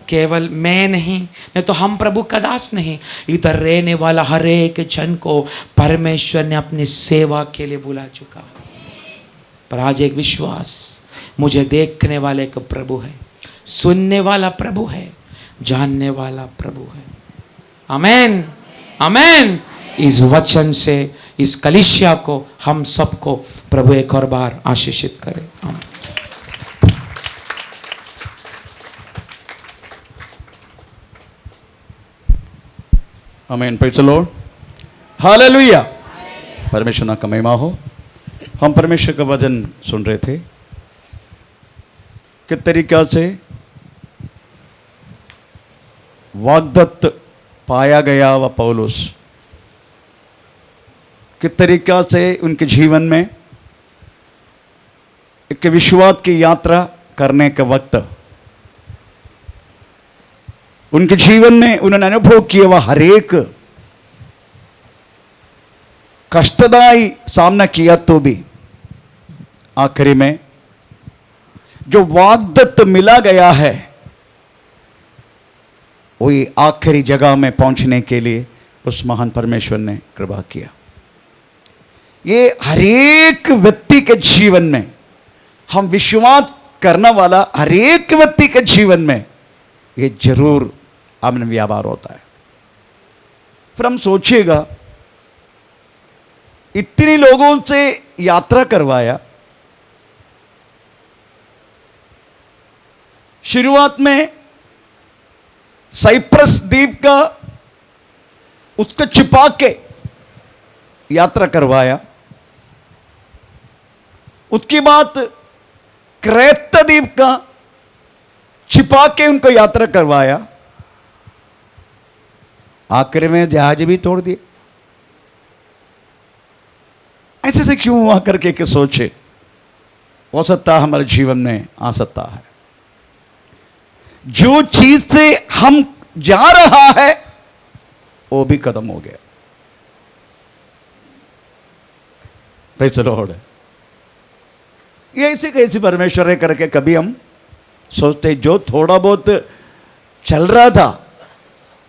केवल मैं नहीं तो हम प्रभु का दास नहीं, इधर रहने वाला हर एक जन को परमेश्वर ने अपनी सेवा के लिए बुला चुका है। पर आज एक विश्वास, मुझे देखने वाले एक प्रभु है, सुनने वाला प्रभु है, जानने वाला प्रभु है। आमीन, आमीन। इस वचन से इस कलीसिया को, हम सबको प्रभु एक और बार आशीषित करे। आमीन। आमीन। Praise the Lord. हालेलुया। परमेश्वर का महिमा हो। हम परमेश्वर का वचन सुन रहे थे, किस तरीका से वाग्दत्त पाया गया व पौलुस किस तरीका से उनके जीवन में एक विश्वास की यात्रा करने के वक्त उनके जीवन में उन्होंने अनुभव किया वह हर एक कष्टदायी सामना किया, तो भी आखिरी में जो वाग्दत्त मिला गया है वही आखिरी जगह में पहुंचने के लिए उस महान परमेश्वर ने कृपा किया। ये हर एक व्यक्ति के जीवन में, हम विश्वास करने वाला हर एक व्यक्ति के जीवन में ये जरूर आमन व्यापार होता है। फिर हम सोचिएगा, इतने लोगों से यात्रा करवाया, शुरुआत में साइप्रस द्वीप का उसको छिपा के यात्रा करवाया, उसके बाद क्रेता द्वीप का छिपा के उनको यात्रा करवाया, आखिर में जहाज भी तोड़ दिए। ऐसे से क्यों हुआ करके के सोचे, हो सकता है हमारे जीवन में आ सकता है। जो चीज से हम जा रहा है वो भी खत्म हो गया। Praise the Lord. ये ऐसे कैसे परमेश्वर है करके कभी हम सोचते, जो थोड़ा बहुत चल रहा था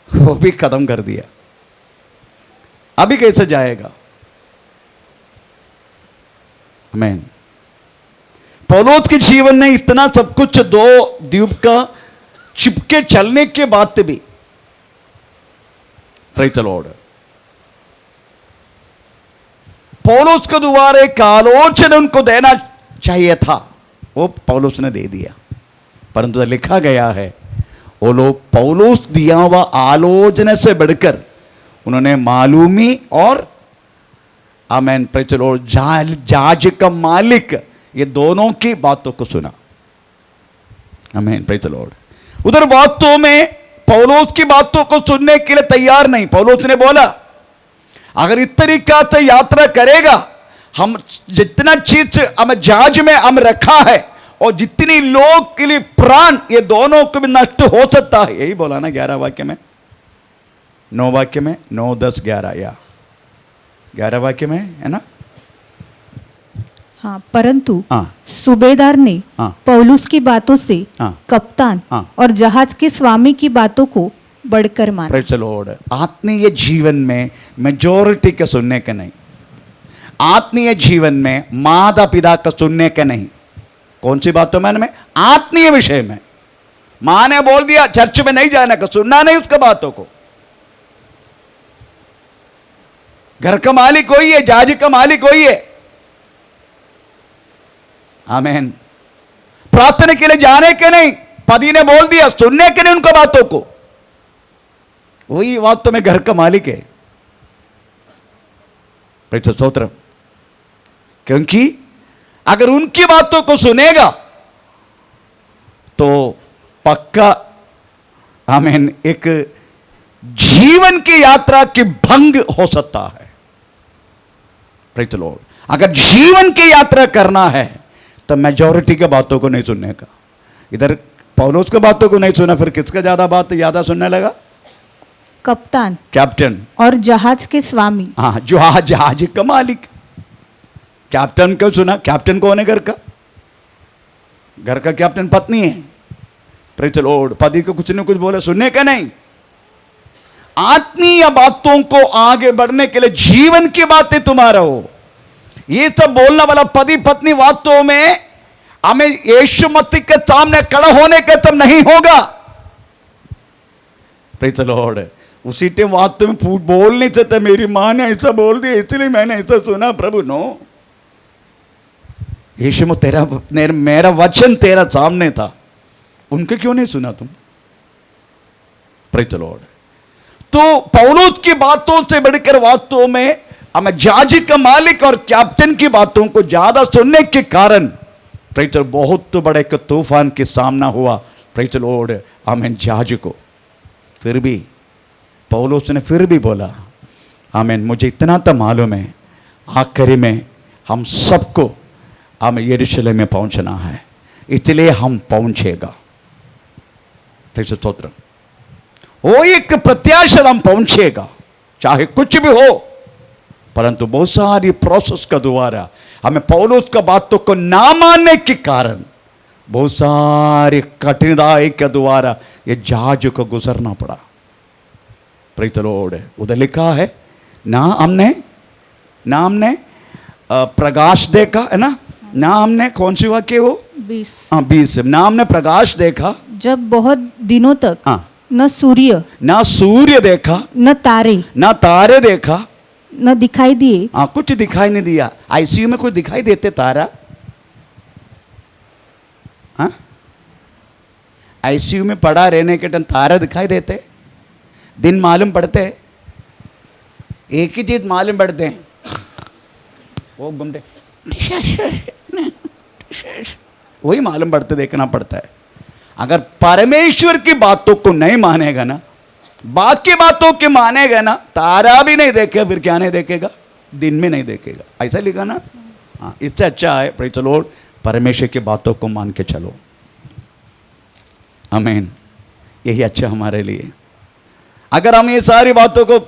वो भी खत्म कर दिया, अभी कैसे जाएगा। आमीन। पौलुस के जीवन में इतना सब कुछ, दो द्वीप का चिपके चलने के बाद भी, प्रेज़ द लॉर्ड, पौलुस के द्वारा एक आलोचना उनको देना चाहिए था, वो पौलुस ने दे दिया। परंतु तो लिखा गया है, वो लोग पौलुस दिया हुआ आलोचना से बढ़कर उन्होंने मालूमी और आमेन प्रेज़ द लॉर्ड जहाज का मालिक, ये दोनों की बातों को सुना। आमेन प्रेज़ द लॉर्ड। उधर बातों में पौलुस की बातों को सुनने के लिए तैयार नहीं। पौलुस ने बोला, अगर इस तरीका से यात्रा करेगा, हम जितना चीज हम जहाज में हम रखा है और जितनी लोग के लिए प्राण, ये दोनों को भी नष्ट हो सकता है। यही बोला ना 11 वाक्य में, 9 वाक्य में, 9, 10, 11 या 11 वाक्य में है ना। हाँ, परंतु हाँ। सूबेदार ने हाँ। पौलुस की बातों से हाँ। कप्तान हाँ। और जहाज के स्वामी की बातों को बढ़कर माना। Praise the Lord. आत्मीय जीवन में मेजॉरिटी का सुनने का नहीं, आत्मीय जीवन में माता पिता का सुनने का नहीं। कौन सी बातों में? आत्मीय विषय में। मां ने बोल दिया चर्च में नहीं जाने का, सुनना नहीं उसका बातों को। घर का मालिक वही है, जहाज का मालिक वही है। आमीन। प्रार्थना के लिए जाने के नहीं, पति ने बोल दिया, सुनने के नहीं उनको बातों को। वही वास्तव में घर का मालिक है। प्रेज़ द स्तोत्र। क्योंकि अगर उनकी बातों को सुनेगा तो पक्का आमीन एक जीवन की यात्रा की भंग हो सकता है। Praise the Lord. अगर जीवन की यात्रा करना है तो मेजॉरिटी के बातों को नहीं सुनने का। इधर पौलुस के बातों को नहीं सुना, फिर किसका ज्यादा सुनने लगा? कप्तान, कैप्टन और जहाज के स्वामी। हाँ, जो जहाज का मालिक। कैप्टन को सुना। कैप्टन कौन है? घर का। घर का कैप्टन पत्नी है। Praise the Lord. पति को कुछ न कुछ बोले, सुनने का नहीं। आत्मीय बातों को आगे बढ़ने के लिए जीवन की बातें तुम्हारा हो, ये सब बोलना वाला पति पत्नी बातों में हमें यीशु मसीह के सामने खड़ा होने का तब नहीं होगा। Praise the Lord. उसी टाइम बातों में बोल नहीं सकते, मेरी मां ने ऐसा बोल दिया इसलिए मैंने ऐसा सुना। प्रभु नो, यीशु में तेरा मेरा वचन तेरा सामने था, उनके क्यों नहीं सुना तुम? Praise the Lord. तो पौलुस की बातों से बढ़कर वास्तव में हमें जहाज का मालिक और कैप्टन की बातों को ज्यादा सुनने के कारण प्रेज़ द लॉर्ड बहुत बड़े तूफान के सामना हुआ। Praise the Lord. आमीन। जहाज को फिर भी पौलुस ने फिर भी बोला, आमीन, मुझे इतना तो मालूम है आखिरी में हम सबको हमें यरूशलेम में पहुंचना है, इसलिए हम पहुंचेगा। प्रेज़ द स्तोत्र। वो एक प्रत्याशा हम पहुंचेगा, चाहे कुछ भी हो। परंतु बहुत सारी प्रोसेस का द्वारा हमें पौलुस का बातों को ना मानने के कारण बहुत सारी कठिनाई के द्वारा ये जहाज को गुजरना पड़ा। Praise the Lord. उधर लिखा है ना हमने प्रकाश देखा, है ना। ना हमने कौन सी वाक्य वो 20। हाँ 20। ना हमने प्रकाश देखा जब बहुत दिनों तक हाँ, न सूर्य देखा, न तारे देखा, न दिखाई दिए। हाँ, कुछ दिखाई नहीं दिया। आईसीयू में कुछ दिखाई देते तारा? हाँ, आईसीयू में पड़ा रहने के टाइम तारा दिखाई देते? दिन मालूम पड़ते? एक ही चीज मालूम पड़ते हैं, वो घूमते वही मालूम पड़ते देखना पड़ता है। अगर परमेश्वर की बातों को नहीं मानेगा ना, बाकी बातों के मानेगा ना, तारा भी नहीं देखेगा, फिर क्या नहीं देखेगा, दिन में नहीं देखेगा, ऐसा लिखा ना। हाँ, इससे अच्छा है प्रेज़ द लॉर्ड, परमेश्वर की बातों को मान के चलो। आमीन, यही अच्छा हमारे लिए। अगर हम ये सारी बातों को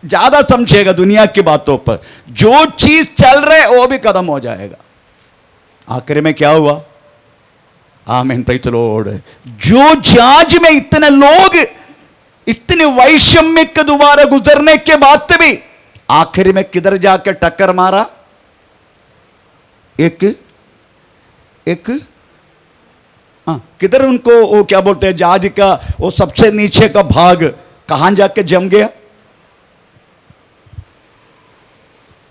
ज्यादा समझेगा दुनिया की बातों पर, जो चीज चल रहे वो भी खत्म हो जाएगा। आखिर में क्या हुआ? आमीन, प्रेज़ द लॉर्ड। जो जांच में इतने लोग इतने वैषम्य के दोबारा गुजरने के बाद भी आखिर में किधर जाकर टक्कर मारा? एक किधर उनको वो क्या बोलते हैं, जहाज का वो सबसे नीचे का भाग कहां जाके जम गया?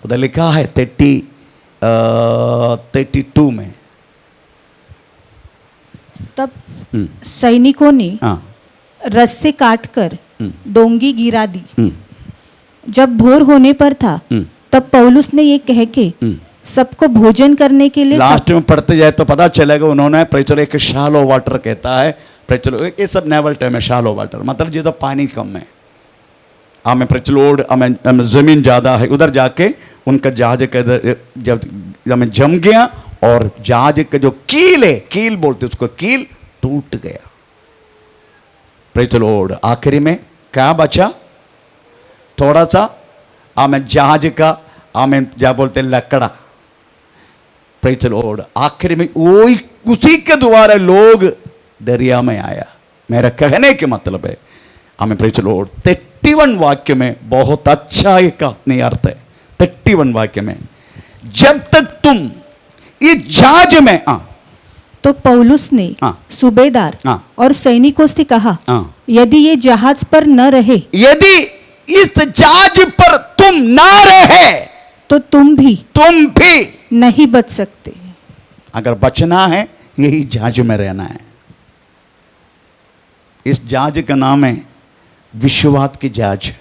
उधर लिखा है 32 में। तब सैनिकों ने हाँ, रस्से काटकर डोंगी गिरा दी। हम्म, जब भोर होने पर था, हम्म, तब पौलुस ने ये कह के सबको भोजन करने के लिए लास्ट में पढ़ते जाए तो पता चलेगा उन्होंने प्रेचलो एक शालो वाटर कहता है, प्रेचलो ये सब नेवल टर्म है। शालो वाटर मतलब जो तो पानी कम है, हमें प्रचलोड हमें जमीन ज्यादा है, उधर जाके उनका जहाज का जब हमें जम गया और जहाज का जो कील है, कील बोलते उसको, कील टूट गया। प्रचलोड आखिरी में क्या बचा? थोड़ा सा हमें जहाज का हमें क्या बोलते लकड़ा। प्रेज़ द लॉर्ड आखिर में वही उसी के द्वारा लोग दरिया में आया। मेरा कहने के मतलब है हमें प्रेज़ द लॉर्ड 31 वाक्य में बहुत अच्छा एक अपनी अर्थ है। 31 वाक्य में जब तक तुम इस जहाज में तो पौलुस ने हाँ। सूबेदार हाँ। और सैनिकों से कहा, हाँ। यदि ये जहाज पर न रहे यदि इस जहाज पर तुम ना रहे तो तुम भी नहीं बच सकते। अगर बचना है यही जहाज में रहना है। इस जहाज का नाम है विश्वास की जहाज।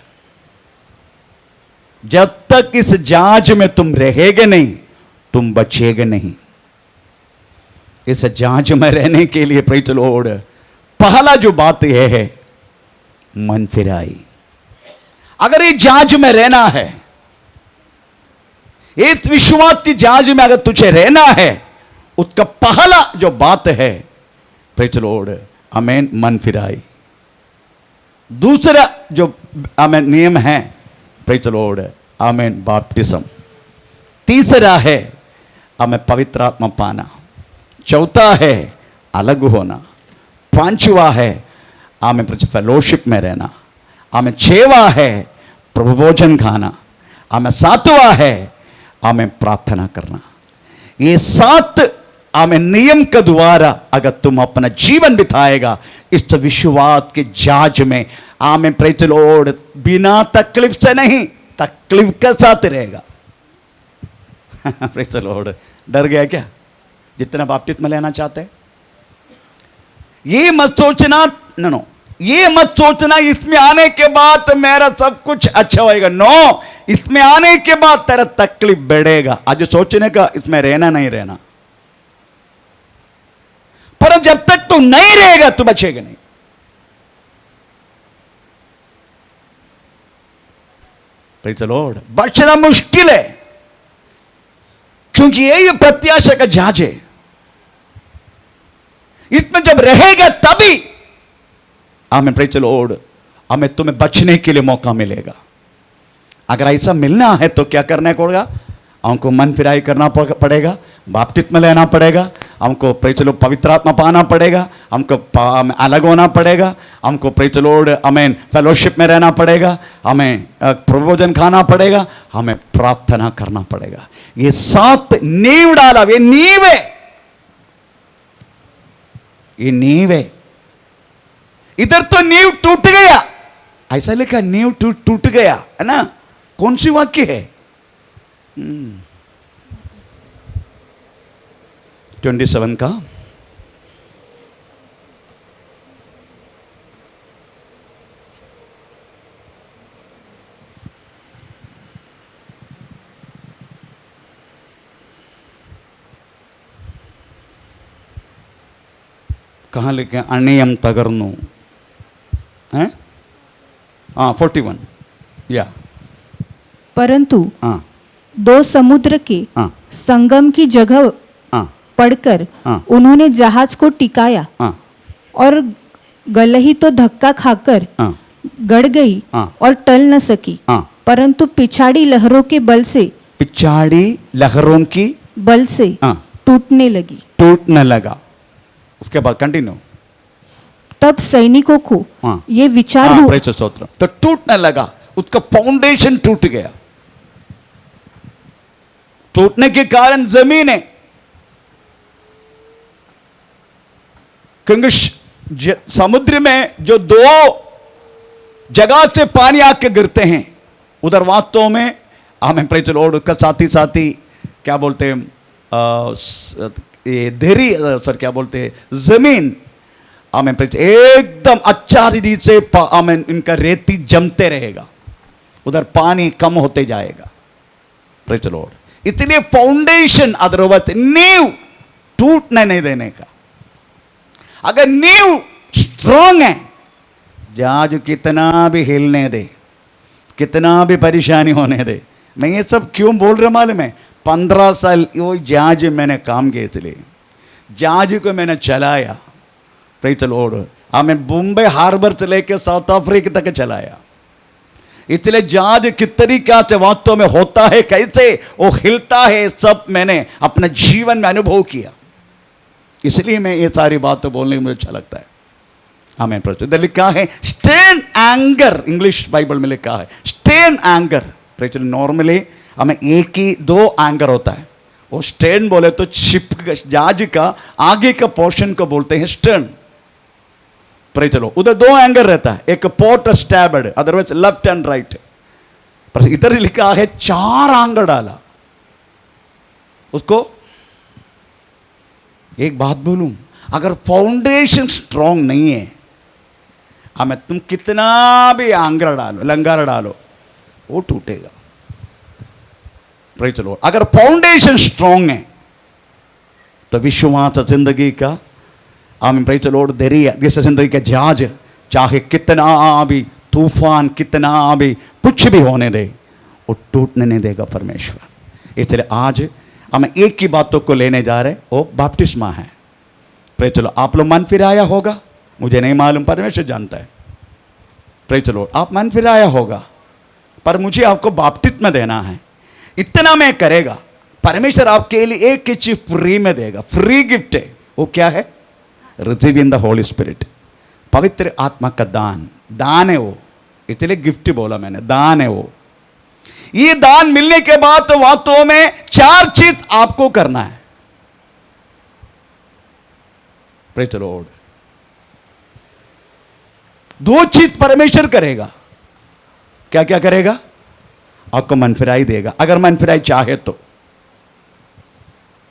जब तक इस जहाज में तुम रहेगे नहीं, तुम बचेगे नहीं। इस जहाज में रहने के लिए प्रेज़ द लॉर्ड पहला जो बात यह है, मन फिराई। अगर ये जहाज में रहना है, इस विश्वास की जहाज में अगर तुझे रहना है, उसका पहला जो बात है प्रेज़ द लॉर्ड, आमीन, मन फिराई। दूसरा जो आमीन नियम है प्रेज़ द लॉर्ड, आमीन, बपतिस्म। तीसरा है हमें पवित्र आत्मा पाना। चौथा है अलग होना। पांचवा है हमें फेलोशिप में रहना। हमें छवा है प्रभु भोजन खाना। हमें सातवा है हमें प्रार्थना करना। ये 7 हमें नियम के द्वारा अगर तुम अपना जीवन बिताएगा इस विश्वास के जहाज में, हमें प्रेज़ द लॉर्ड बिना तकलीफ से नहीं, तकलीफ के साथ रहेगा। Praise the Lord. डर गया क्या जितना बपतिस्मा लेना चाहते हैं? ये मत सोचना, नो, ये मत सोचना इसमें आने के बाद मेरा सब कुछ अच्छा होएगा। नो, इसमें आने के बाद तेरा तकलीफ बढ़ेगा। आज सोचने का इसमें रहना नहीं रहना, पर जब तक तू नहीं रहेगा तू बचेगा नहीं। Praise the Lord. बचना मुश्किल है क्योंकि यही प्रत्याशा का जहाज है। इसमें जब रहेगा तभी हमें प्रेज़ द लॉर्ड हमें तुम्हें बचने के लिए मौका मिलेगा। अगर ऐसा मिलना है तो क्या करना पड़ेगा? हमको मन फिराई करना पड़ेगा, बपतिस्मा लेना पड़ेगा, हमको प्रेज़ द लॉर्ड पवित्र आत्मा पाना पड़ेगा, हमको अलग होना पड़ेगा, हमको प्रेज़ द लॉर्ड आमीन फेलोशिप में रहना पड़ेगा, हमें प्रभोजन खाना पड़ेगा, हमें प्रार्थना करना पड़ेगा। ये 7 नींव डाला। ये नींव है, ये नींव है। इधर तो नींव टूट गया, ऐसा लिखा नींव टूट गया है ना। कौन सी वाक्य है? 27 का कहाँ लिखे अणियम तगरनु हैं? हाँ 41 या परंतु हाँ दो समुद्र के हाँ संगम की जगह हाँ पड़कर हाँ। उन्होंने जहाज को टिकाया हाँ और गलही तो धक्का खाकर हाँ गड़ गई हाँ। और टल न सकी, हाँ। परंतु पिछाड़ी लहरों के बल से पिछाड़ी लहरों की हाँ टूटने लगी। टूटने लगा। उसके बाद कंटिन्यू। तब सैनिकों को हाँ। ये विचार हाँ, हुआ प्रेषित स्तोत्र। तो टूटने लगा, उसका फाउंडेशन टूट गया। टूटने के कारण जमीन है, क्योंकि समुद्र में जो दो जगह से पानी आके गिरते हैं उधर वास्तव में हमें प्रेज लॉर्ड उसका साथी साथी क्या बोलते हैं ये देरी सर क्या बोलते हैं जमीन हमें प्रेज एकदम अच्छा रीति से हमें इनका रेती जमते रहेगा, उधर पानी कम होते जाएगा। प्रेज लॉर्ड इसलिए फाउंडेशन अदरवाइज नींव टूटने नहीं देने का। अगर नींव स्ट्रांग है, जहाज कितना भी हिलने दे, कितना भी परेशानी होने दे। मैं ये सब क्यों बोल रहा मालूम है? 15 साल वो जहाज मैंने काम किए, इसलिए जहाज को मैंने चलाया। Praise the Lord. हमें मुंबई हार्बर से लेकर साउथ अफ्रीका तक चलाया। इसलिए जहाज किस तरीका से वास्तव में होता है, कैसे वो हिलता है, सब मैंने अपने जीवन में अनुभव किया। इसलिए मैं ये सारी बातें बोलने में मुझे अच्छा लगता है। हमें प्रश्न लिखा है स्टेन एंगर, इंग्लिश बाइबल में लिखा है स्टेन एंगर। प्रश्न नॉर्मली हमें एक ही दो एंगर होता है, वो स्टेन बोले तो शिप जहाज का आगे का पोर्शन को बोलते हैं स्टेन। पर चलो उधर दो एंगर रहता है, एक port starboard, otherwise left and right. पर इधर लिखा है 4 एंगर डाला उसको। एक बात बोलूं, अगर फाउंडेशन स्ट्रांग नहीं है, हमें तुम कितना भी एंगर डालो, लंगर डालो, वो टूटेगा। Praise the Lord. अगर फाउंडेशन स्ट्रांग है तो विश्वास जिंदगी का आमीन प्रेज द लॉर्ड दरिया जैसे जिंदगी का जहाज, चाहे कितना भी तूफान कितना भी कुछ भी होने दे, वो टूटने नहीं देगा परमेश्वर। इसलिए आज हम एक ही बातों को लेने जा रहे, वो बपतिस्मा है। Praise the Lord. आप लोग मन फिराया होगा, मुझे नहीं मालूम, परमेश्वर जानता है। Praise the Lord. आप मन फिराया होगा, पर मुझे आपको बपतिस्मा देना है। इतना मैं करेगा, परमेश्वर आपके लिए एक चीज फ्री में देगा, फ्री गिफ्ट है। वो क्या है? रिसीविंग द होली स्पिरिट, पवित्र आत्मा का दान। दान है वो, इसलिए गिफ्ट बोला मैंने, दान है वो। ये दान मिलने के बाद तो वास्तव में 4 चीज आपको करना है। Praise the Lord. 2 चीज परमेश्वर करेगा। क्या क्या करेगा? आपको मन फिराई देगा, अगर मन फिराई चाहे तो।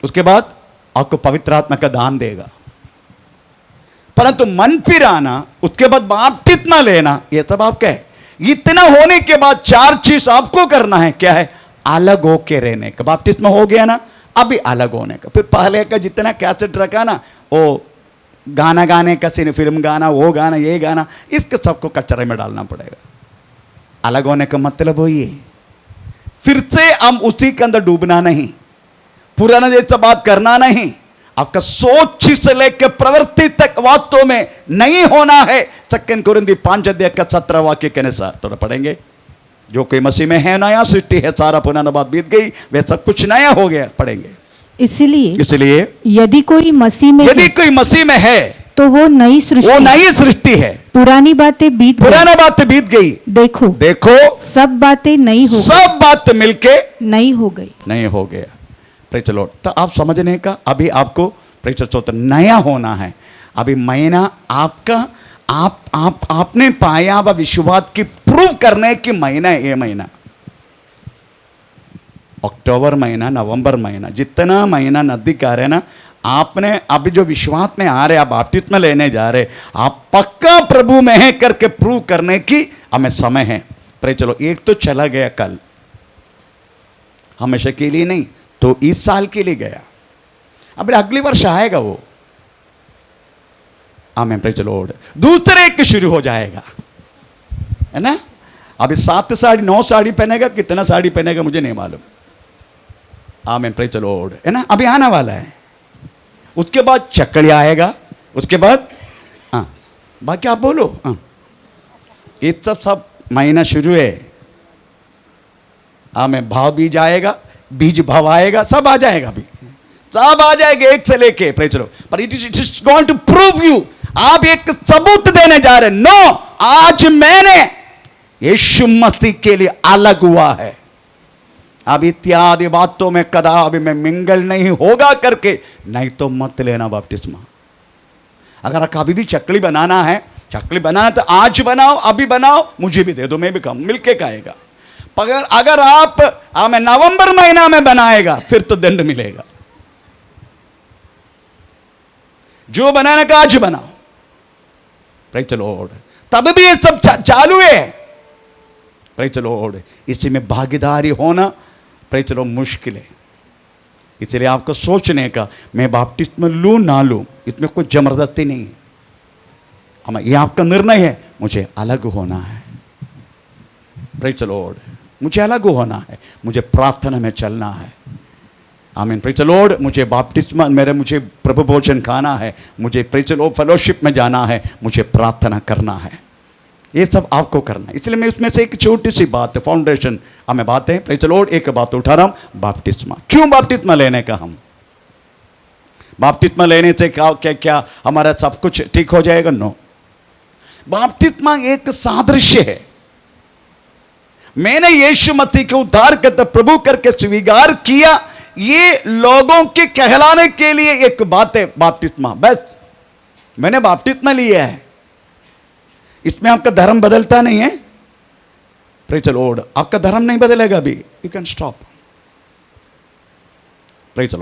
उसके बाद आपको पवित्र आत्मा का दान देगा। परंतु मन फिराना, उसके बाद बपतिस्मा लेना, यह सब आपका है। इतना होने के बाद 4 चीज आपको करना है। क्या है? अलग होके रहने का। बपतिस्मा हो गया ना, अभी अलग होने का। फिर पहले का जितना कैसेट रखा ना, वो गाना गाने का, फिल्म गाना, वो गाना, ये गाना, इसके सबको कचरे में डालना पड़ेगा। अलग होने का मतलब वही है, फिर से हम उसी के अंदर डूबना नहीं, पुराना जैसा बात करना नहीं। आपका सोच से लेकर प्रवृत्ति तक वास्तव में नहीं होना है। 2 कोरिन्थी 5:17 वाक्य के अनुसार थोड़ा पढ़ेंगे। जो कोई मसीह में है, नया सृष्टि है, सारा पुराना बात बीत गई, वे सब कुछ नया हो गया। पढ़ेंगे। इसलिए यदि कोई मसीह में यदि है, कोई मसीह में है तो वो नई सृष्टि है। पुरानी बातें बीत पुराना बातें बीत गई, देखो देखो सब बातें नई हो सब बात मिलके नई हो गई। नहीं हो गया। Praise the Lord. तो आप समझने का, अभी आपको प्रेज द लॉर्ड नया होना है। अभी महीना आपका आपने पाया वह विश्वास की प्रूव करने की महीना है। ये महीना अक्टूबर महीना, नवंबर महीना, जितना महीना नजदीक आ रहे हैं ना, आपने अभी जो विश्वास में आ रहे, आप बपतिस्मा लेने जा रहे, आप पक्का प्रभु में है करके प्रूव करने की हमें समय है। Praise the Lord. एक तो चला गया कल, हमेशा के लिए नहीं, तो इस साल के लिए गया। अब अगली वर्ष आएगा वो। आमेन, प्रेज द लॉर्ड। दूसरे एक शुरू हो जाएगा, है ना। अभी 7 साड़ी 9 साड़ी पहनेगा, कितना साड़ी पहनेगा मुझे नहीं मालूम। आमेन, प्रेज द लॉर्ड, है ना। अभी आने वाला है। उसके बाद चक्कड़ी आएगा, उसके बाद हाँ, बाकी आप बोलो। हाँ, ये सब महीना शुरू है। आमेन, भाव बीज आएगा, बीज भाव आएगा, सब आ जाएगा। अभी सब आ जाएगा एक से लेके, प्रेज द लॉर्ड। पर it is going to prove you, आप एक सबूत देने जा रहे हैं। नो, आज मैंने यीशु मसीह के लिए अलग हुआ है। अब इत्यादि बातों में कदापि मैं मिंगल नहीं होगा करके, नहीं तो मत लेना बपतिस्मा। अगर कभी भी चकली बनाना है, चकली बनाना तो आज बनाओ, अभी बनाओ, मुझे भी दे दो, मैं भी खाऊं, मिलके खाएगा। अगर आप हमें नवंबर महीना में बनाएगा, फिर तो दंड मिलेगा। जो बनाने का आज बनाओ, प्रेज द लॉर्ड। तब भी ये सब चालू है, प्रेज द लॉर्ड। इसी में भागीदारी होना, प्रेज द लॉर्ड, मुश्किल है। इसलिए आपको सोचने का, मैं बपतिस्मा लूं ना लूं, इसमें कोई जबरदस्ती नहीं है। हमें ये आपका निर्णय है, मुझे अलग होना है, प्रेज द लॉर्ड। मुझे अलग होना है, मुझे प्रार्थना में चलना है। आमीन, प्रेज द लॉर्ड। मुझे बपतिस्मा, मुझे प्रभु भोजन खाना है, मुझे प्रेज द लॉर्ड फेलोशिप में जाना है, मुझे प्रार्थना करना है। ये सब आपको करना है। इसलिए मैं उसमें से एक छोटी सी बात है, फाउंडेशन हमें बात है, प्रेज द लॉर्ड। एक बात उठा रहा हूं, बपतिस्मा। क्यों बपतिस्मा लेने का? हम बपतिस्मा लेने से क्या हमारा सब कुछ ठीक हो जाएगा? नो। बपतिस्मा एक सादृश्य है। मैंने यीशु मसीह के उद्धार करता प्रभु करके स्वीकार किया, ये लोगों के कहलाने के लिए एक बात है बपतिस्मा। बस मैंने बपतिस्मा लिया है, इसमें आपका धर्म बदलता नहीं है। Praise the Lord. आपका धर्म नहीं बदलेगा अभी, you can stop. Praise the Lord.